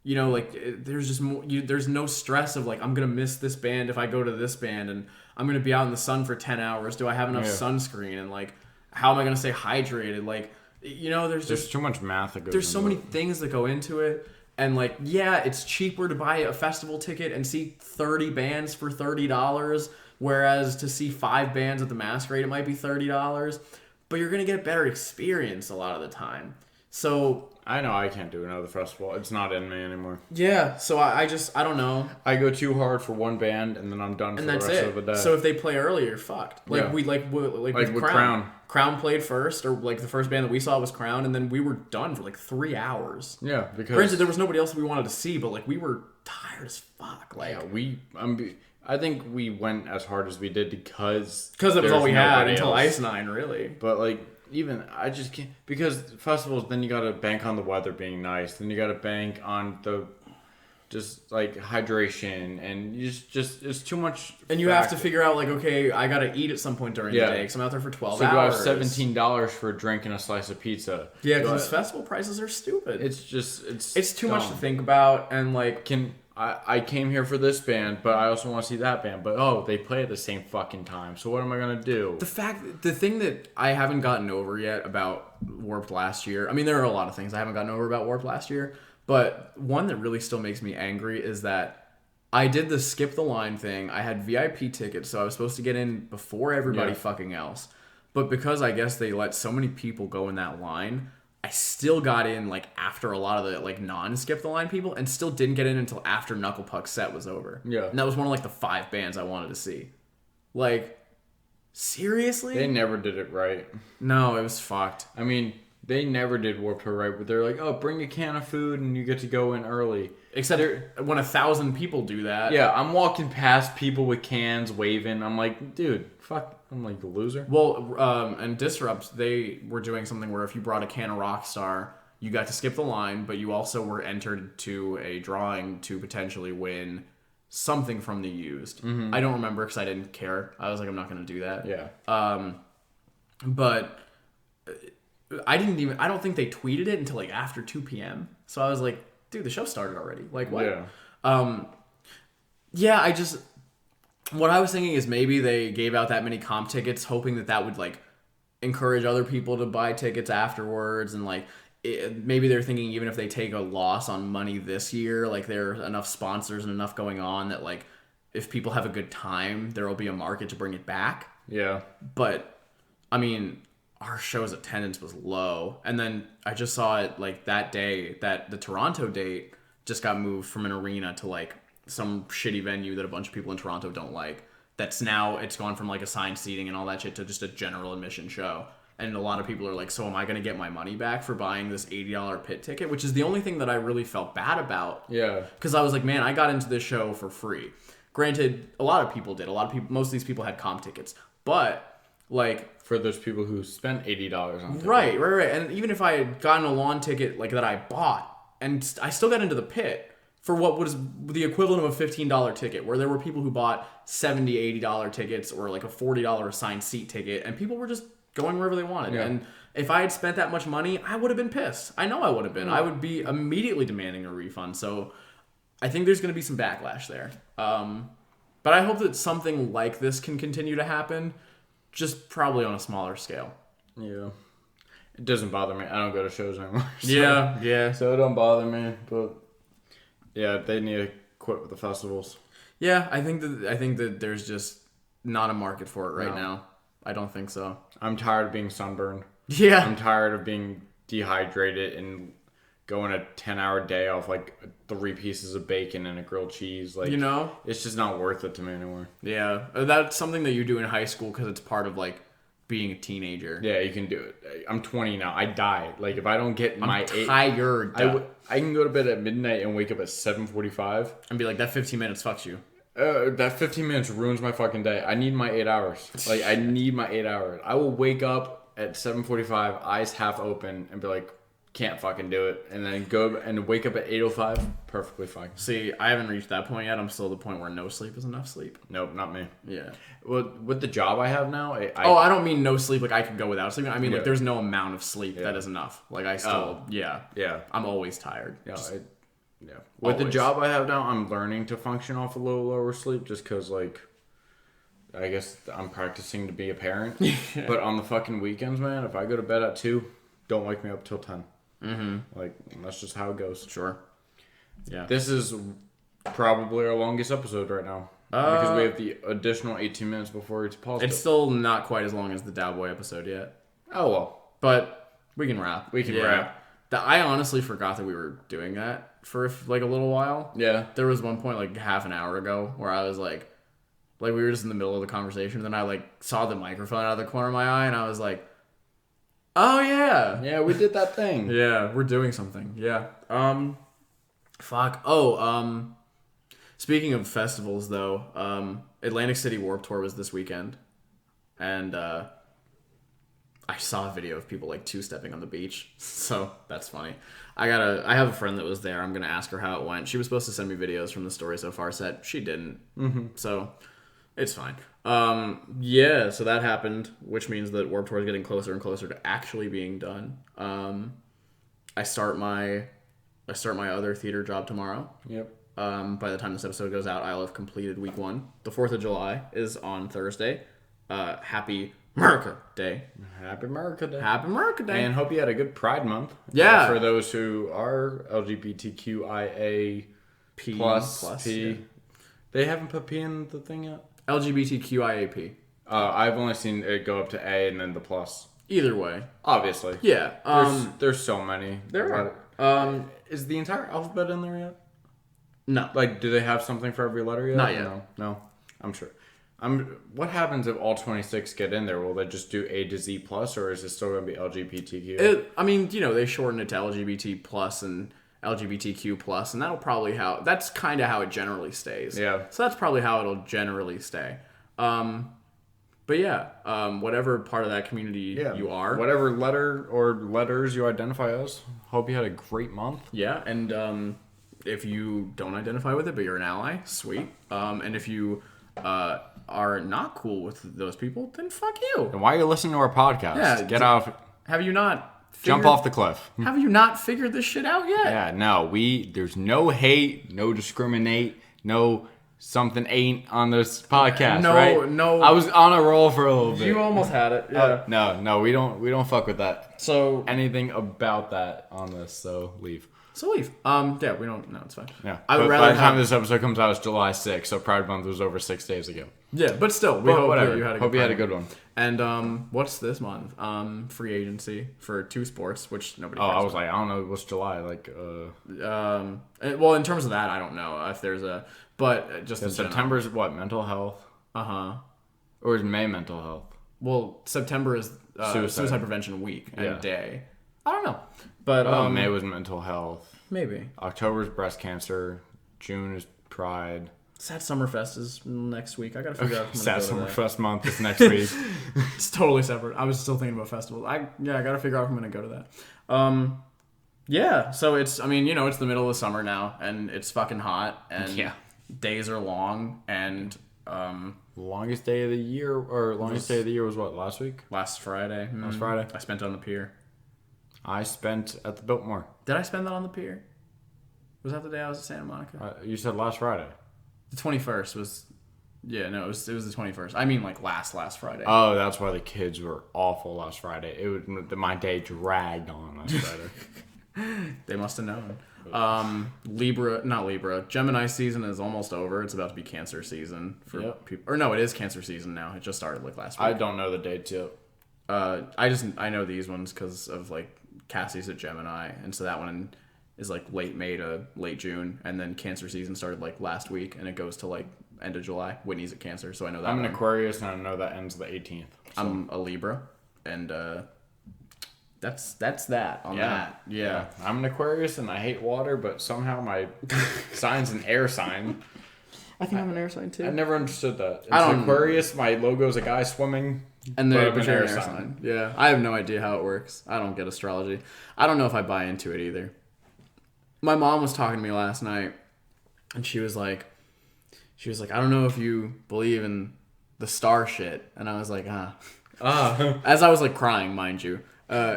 like, there's just more, there's no stress of, like, I'm going to miss this band if I go to this band, and I'm going to be out in the sun for 10 hours. Do I have enough sunscreen? And, like, how am I going to stay hydrated? Like, there's just too much math that goes There's so into many things that go into it. And, like, yeah, it's cheaper to buy a festival ticket and see 30 bands for $30, whereas to see 5 bands at the Masquerade, it might be $30. But you're going to get a better experience a lot of the time. So... I know I can't do another festival. It's not in me anymore. Yeah, so I don't know. I go too hard for one band, and then I'm done for the rest of the day. So if they play early, you're fucked. Like, with Crown. Crown played first, or, like, the first band that we saw was Crown, and then we were done for, like, 3 hours. Yeah, because... Granted, there was nobody else that we wanted to see, but, like, we were tired as fuck. Like, yeah, I think we went as hard as we did because it was all we had until Ice Nine, really. But, like, even I just can't, because festivals, then you gotta bank on the weather being nice, then you gotta bank on the just, like, hydration, and you just it's too much. And you have to figure out, like, okay, I gotta eat at some point during the day because I'm out there for 12 hours. So do I have $17 for a drink and a slice of pizza? Yeah, because festival prices are stupid. It's just it's too much to think about, and, like, I came here for this band, but I also want to see that band. But, they play at the same fucking time. So what am I going to do? The thing that I haven't gotten over yet about Warped last year, I mean, there are a lot of things I haven't gotten over about Warped last year, but one that really still makes me angry is that I did the skip the line thing. I had VIP tickets, so I was supposed to get in before everybody fucking else. But because I guess they let so many people go in that line, I still got in, like, after a lot of the, like, non-skip the line people, and still didn't get in until after Knuckle Puck's set was over. Yeah. And that was one of, like, the 5 bands I wanted to see. Like, seriously? They never did it right. No, it was fucked. I mean, they never did Warped Tour right, but they're like, bring a can of food and you get to go in early. Except when 1,000 people do that. Yeah, I'm walking past people with cans waving. I'm like, dude, fuck. I'm like the loser. Well, and Disrupt, they were doing something where if you brought a can of Rockstar, you got to skip the line, but you also were entered to a drawing to potentially win something from the used. Mm-hmm. I don't remember because I didn't care. I was like, I'm not going to do that. Yeah. But I don't think they tweeted it until, like, after 2 p.m. So I was like, dude, the show started already. Like, what? Yeah. What I was thinking is maybe they gave out that many comp tickets hoping that would, like, encourage other people to buy tickets afterwards. And, like, maybe they're thinking even if they take a loss on money this year, like, there are enough sponsors and enough going on that, like, if people have a good time, there will be a market to bring it back. Yeah. But, I mean, our show's attendance was low. And then I just saw it, like, that day, that the Toronto date just got moved from an arena to, like, some shitty venue that a bunch of people in Toronto don't like. That's now, it's gone from, like, assigned seating and all that shit to just a general admission show. And a lot of people are like, so am I going to get my money back for buying this $80 pit ticket? Which is the only thing that I really felt bad about. Yeah. Because I was like, man, I got into this show for free. Granted, a lot of people did. Most of these people had comp tickets. But, like... For those people who spent $80 on tickets. Right. And even if I had gotten a lawn ticket like that I bought, and I still got into the pit for what was the equivalent of a $15 ticket, where there were people who bought $70, $80 tickets or like a $40 assigned seat ticket, and people were just going wherever they wanted. Yeah. And if I had spent that much money, I would have been pissed. I know I would have been. I would be immediately demanding a refund. So I think there's going to be some backlash there. But I hope that something like this can continue to happen, just probably on a smaller scale. Yeah. It doesn't bother me. I don't go to shows anymore. So, Yeah. So it don't bother me. But yeah, they need to quit with the festivals. Yeah, I think that there's just not a market for it right now. I don't think so. I'm tired of being sunburned. Yeah. I'm tired of being dehydrated and going a 10-hour day off like 3 pieces of bacon and a grilled cheese. Like, it's just not worth it to me anymore. Yeah. That's something that you do in high school because it's part of like being a teenager. Yeah, you can do it. I'm 20 now. I die. Like, if I don't get my tired. I can go to bed at midnight and wake up at 7:45 and be like, that 15 minutes fucks you. That 15 minutes ruins my fucking day. I need my 8 hours. Like, I need my 8 hours. I will wake up at 7:45, eyes half open, and be like, can't fucking do it. And then go and wake up at 8:05, perfectly fine. See, I haven't reached that point yet. I'm still at the point where no sleep is enough sleep. Nope, not me. Yeah. Well, with the job I have now, I don't mean no sleep. Like, I could go without sleeping. I mean, like, there's no amount of sleep that is enough. Like, I still, Yeah. I'm always tired. Yeah, With the Always. job I have now, I'm learning to function off a little lower sleep just because, like, I guess I'm practicing to be a parent. But on the fucking weekends, man, if I go to bed at 2, don't wake me up till 10. Mm-hmm. Like, that's just how it goes. Sure. Yeah. This is probably our longest episode right now. Because we have the additional 18 minutes before it's paused. It's still not quite as long as the Dowboy episode yet. Oh, well. But we can wrap. We can wrap. I honestly forgot that we were doing that for like a little while. Yeah. There was one point like half an hour ago where I was like we were just in the middle of the conversation, and then I like saw the microphone out of the corner of my eye, and I was like, oh yeah. Yeah, we did that thing. Yeah, we're doing something. Yeah. Speaking of festivals though, Atlantic City Warped Tour was this weekend, and I saw a video of people like two-stepping on the beach, so that's funny. I have a friend that was there. I'm gonna ask her how it went. She was supposed to send me videos from the Story So Far set. She didn't. Mm-hmm. So it's fine. So that happened, which means that Warped Tour is getting closer and closer to actually being done. I start my other theater job tomorrow. Yep. By the time this episode goes out, I'll have completed week 1. The 4th of July is on Thursday. Happy America Day. Happy America Day. Happy America Day. And hope you had a good Pride Month. Yeah. For those who are LGBTQIA plus P. Yeah. They haven't put P in the thing yet? LGBTQIAP. I've only seen it go up to A and then the plus. Either way. Obviously. Yeah. There's so many. There are. Is the entire alphabet in there yet? No. Like, do they have something for every letter yet? Not yet. No. I'm sure. What happens if all 26 get in there? Will they just do A to Z plus, or is it still going to be LGBTQ? They shorten it to LGBT plus and LGBTQ plus, and that's kind of how it generally stays. Yeah. So that's probably how it'll generally stay. But yeah, whatever part of that community you are. Whatever letter or letters you identify as. Hope you had a great month. Yeah, and if you don't identify with it, but you're an ally, sweet. And if you are not cool with those people, then fuck you. And why are you listening to our podcast? Yeah, Get off. Have you not Jump off the cliff. Have you not figured this shit out yet? Yeah, no. There's no hate, no discriminate, no something ain't on this podcast, right? No. I was on a roll for a little bit. You almost had it. Yeah. No, we don't fuck with that. So anything about that on this, so leave. So leave. Yeah, we don't. No, it's fine. Yeah. I would rather. By the time this episode comes out, it's July 6th, so Pride Month was over 6 days ago. Yeah, but still, we hope whatever. that you had a good hope you had a good one. And what's this month? Free agency for 2 sports, which nobody. Oh, I was like, I don't know what's July like. Well, in terms of that, I don't know if there's a. But just in September's what? Mental health. Uh huh. Or is May mental health? well, September is Suicide Prevention Week and day. I don't know. But May was mental health. Maybe. October is breast cancer. June is Pride. Sad Summerfest is next week. I gotta figure out. Sad Summerfest month is next week. It's totally separate. I was still thinking about festivals. I gotta figure out if I'm gonna go to that. Yeah. So it's the middle of summer now, and it's fucking hot, and days are long, and longest day of the year was what, last week? Last Friday. Last Friday. I spent on the pier. I spent at the Biltmore. Did I spend that on the pier? Was that the day I was at Santa Monica? You said last Friday. The 21st was... Yeah, no, it was the 21st. I mean, like, last Friday. Oh, that's why the kids were awful last Friday. My day dragged on last Friday. They must have known. Not Libra. Gemini season is almost over. It's about to be Cancer season for people. Or no, it is Cancer season now. It just started, like, last week. I don't know the dates yet. I know these ones because of, like, Cassie's at Gemini, and so that one is like late May to late June, and then Cancer season started like last week, and it goes to like end of July. Whitney's at Cancer, so I know that. I'm an Aquarius, and I know that ends the 18th. So. I'm a Libra, and that's that on that. Yeah, I'm an Aquarius, and I hate water, but somehow my sign's an air sign. I think I'm an air sign too. I never understood that. It's Aquarius. My logo is a guy swimming. And they're an air sign. Yeah, I have no idea how it works. I don't get astrology. I don't know if I buy into it either. My mom was talking to me last night, and she was like, I don't know if you believe in the star shit. And I was like, As I was like crying, mind you.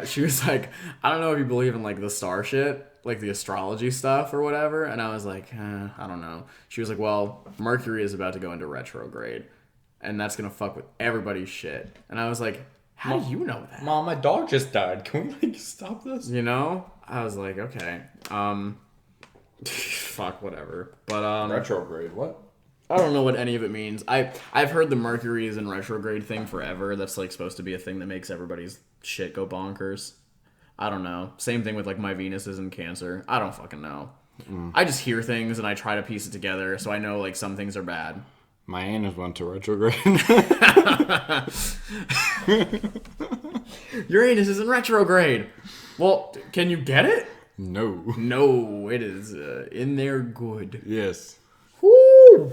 She was like, I don't know if you believe in like the star shit, like the astrology stuff or whatever. And I was like, I don't know. She was like, well, Mercury is about to go into retrograde, and that's going to fuck with everybody's shit. And I was like, how do you know that? Mom, my dog just died. Can we like stop this? You know? I was like, okay. Fuck, whatever. But retrograde, what? I don't know what any of it means. I've heard the Mercury is in retrograde thing forever. That's like supposed to be a thing that makes everybody's shit go bonkers. I don't know. Same thing with like my Venus is in Cancer. I don't fucking know. I just hear things and I try to piece it together, so I know like some things are bad. My Anus went to retrograde. Uranus is in retrograde. Well, can you get it? No, it is in there good. Yes. Woo!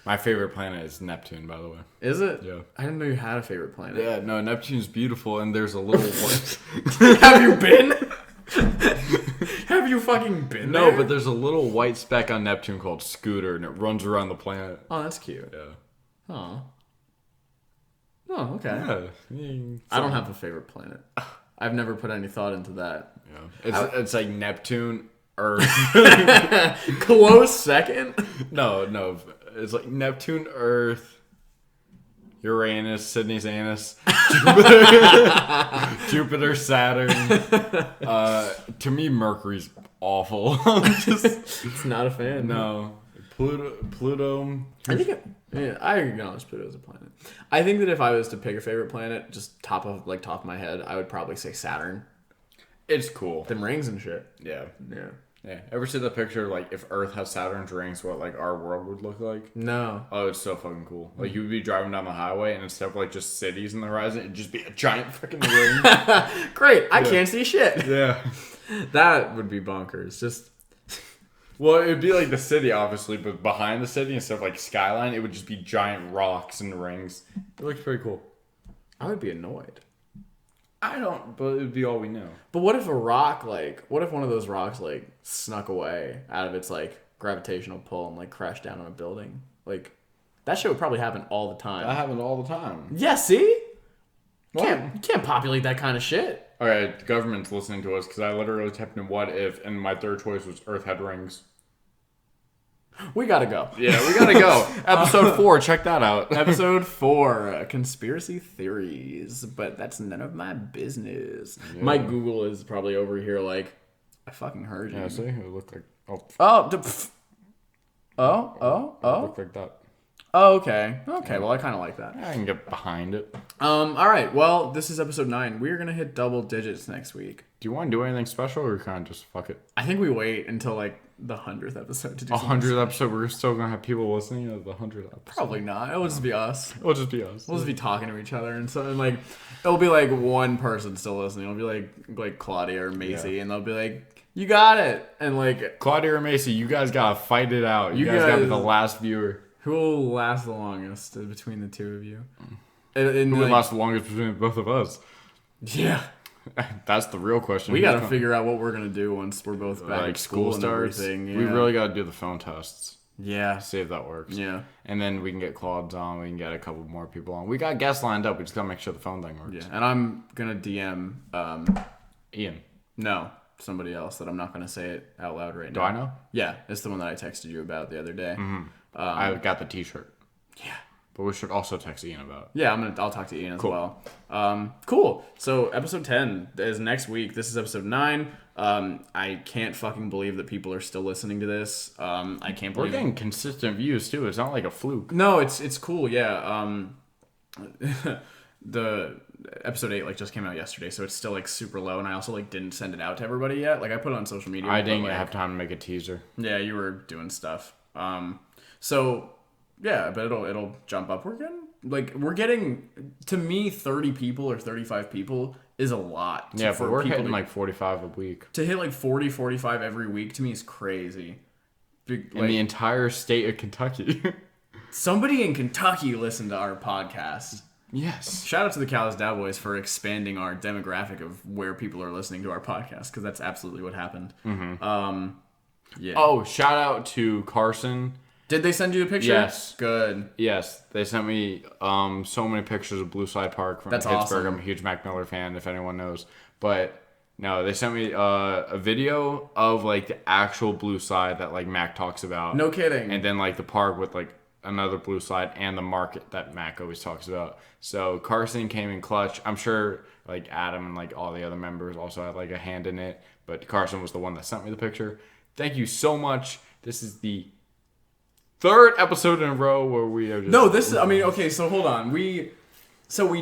My favorite planet is Neptune, by the way. Is it? Yeah. I didn't know you had a favorite planet. Yeah, no, Neptune's beautiful, and there's a little Have you been? Have you fucking been there? No, but there's a little white speck on Neptune called Scooter, and it runs around the planet. Oh, that's cute. Yeah. Oh, okay. Yeah. I don't have a favorite planet. I've never put any thought into that. Yeah. It's like Neptune, Earth. Close second? No. It's like Neptune, Earth, Uranus, Sydney's anus, Jupiter, Saturn. To me, Mercury's awful. It's not a fan. No. Pluto. I think I acknowledge Pluto as a planet. I think that if I was to pick a favorite planet, just top of my head, I would probably say Saturn. It's cool. Them rings and shit. Yeah. Yeah. Ever see the picture, like, if Earth has Saturn's rings, what, like, our world would look like? No. Oh, it's so fucking cool. Like, you would be driving down the highway, and instead of, like, just cities in the horizon, it'd just be a giant fucking ring. Great. I can't see shit. Yeah. That would be bonkers. Just... Well, it'd be like the city, obviously, but behind the city, instead of, like, skyline, it would just be giant rocks and rings. It looks pretty cool. I would be annoyed. I don't, but it would be all we know. But what if what if one of those rocks, like, snuck away out of its, like, gravitational pull and, like, crashed down on a building? Like, that shit would probably happen all the time. That happens all the time. Yeah, see? You can't populate that kind of shit. All right, the government's listening to us, because I literally typed in what if, and my third choice was Earth had rings. We gotta go. Yeah, we gotta go. Episode 4, check that out. Episode 4, conspiracy theories, but that's none of my business. Yeah. My Google is probably over here like, I fucking heard you. Yeah, see? It looked like... Oh. It looked like that. Oh, okay. Okay, well, I kind of like that. I can get behind it. All right, well, this is episode 9. We're going to hit double digits next week. Do you want to do anything special, or kind of just fuck it? I think we wait until, like, the 100th episode to do something 100th episode, we're still going to have people listening to the 100th episode. Probably not. It'll just be us. It'll just be us. We'll just be talking to each other and so, and like, it'll be like one person still listening. It'll be like Claudia or Macy, and they'll be like, "You got it," and like Claudia or Macy, you guys gotta fight it out. You guys gotta be the last viewer. Who will last the longest between the two of you? Who will last the longest between both of us? Yeah. That's the real question. We got to figure out what we're going to do once we're both back like at school starts. And everything. Yeah. We really got to do the phone tests. Yeah. See if that works. Yeah. And then we can get Claude's on. We can get a couple more people on. We got guests lined up. We just got to make sure the phone thing works. Yeah. And I'm going to DM... Ian. No. Somebody else that I'm not going to say it out loud right now. Do I know? Yeah. It's the one that I texted you about the other day. Mm-hmm. I got the t-shirt. Yeah. But we should also text Ian about it. Yeah, I'll talk to Ian as well. Cool. So episode 10 is next week. This is episode 9. I can't fucking believe that people are still listening to this. I can't believe we're getting consistent views too. It's not like a fluke. No, it's cool. Yeah. The episode 8 just came out yesterday, so it's still super low, and I also didn't send it out to everybody yet. I put it on social media. I didn't have time to make a teaser. Yeah, you were doing stuff. So yeah, but it'll jump up. We're getting to me 30 people or 35 people is a lot. Yeah, but we're hitting 45 a week. To hit 40, 45 every week to me is crazy. In the entire state of Kentucky. Somebody in Kentucky listened to our podcast. Yes. Shout out to the Callis Cowboys for expanding our demographic of where people are listening to our podcast, because that's absolutely what happened. Mm-hmm. Yeah. Oh, shout out to Carson. Did they send you a picture? Yes. Good. Yes. They sent me so many pictures of Blue Slide Park from Pittsburgh. Awesome. I'm a huge Mac Miller fan, if anyone knows. But no, they sent me a video of the actual Blue Slide that Mac talks about. No kidding. And then the park with another Blue Slide and the market that Mac always talks about. So Carson came in clutch. I'm sure Adam and all the other members also had a hand in it. But Carson was the one that sent me the picture. Thank you so much. This is the 3rd episode in a row where we are just... No, this is... okay, so hold on. We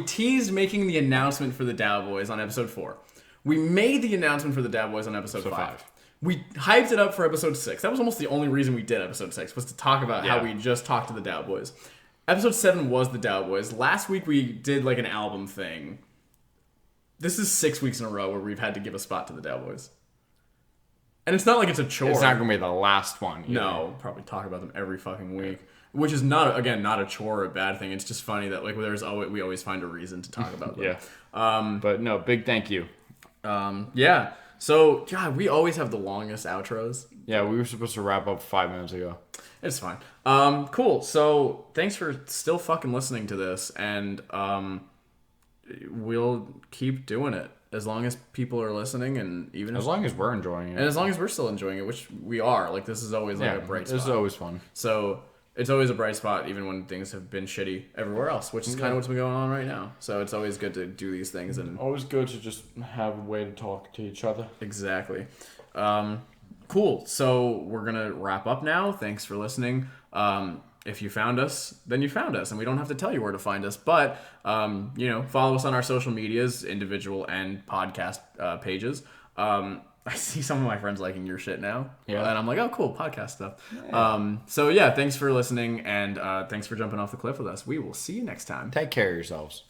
teased making the announcement for the Dow Boys on episode 4. We made the announcement for the Dow Boys on episode 5. We hyped it up for episode 6. That was almost the only reason we did episode 6, was to talk about how we just talked to the Dow Boys. Episode 7 was the Dow Boys. Last week we did an album thing. This is 6 weeks in a row where we've had to give a spot to the Dow Boys. And it's not like it's a chore. It's not going to be the last one either. No, probably talk about them every fucking week. Which is not a chore or a bad thing. It's just funny that we always find a reason to talk about them. Yeah. But no, big thank you. Yeah. So, God, we always have the longest outros. Yeah, we were supposed to wrap up 5 minutes ago. It's fine. Cool. So, thanks for still fucking listening to this, and we'll keep doing it as long as people are listening, and even as long as we're enjoying it, and as long as we're still enjoying it, which we are. This is always a bright spot. This is always fun. So it's always a bright spot, even when things have been shitty everywhere else, which is kind of what's been going on right now. So it's always good to do these things, and always good to just have a way to talk to each other. Exactly. Cool. So we're gonna wrap up now. Thanks for listening. If you found us, then you found us, and we don't have to tell you where to find us. But follow us on our social medias, individual and podcast pages. I see some of my friends liking your shit now. Yeah. And I'm like, oh, cool, podcast stuff. Yeah. Thanks for listening, and thanks for jumping off the cliff with us. We will see you next time. Take care of yourselves.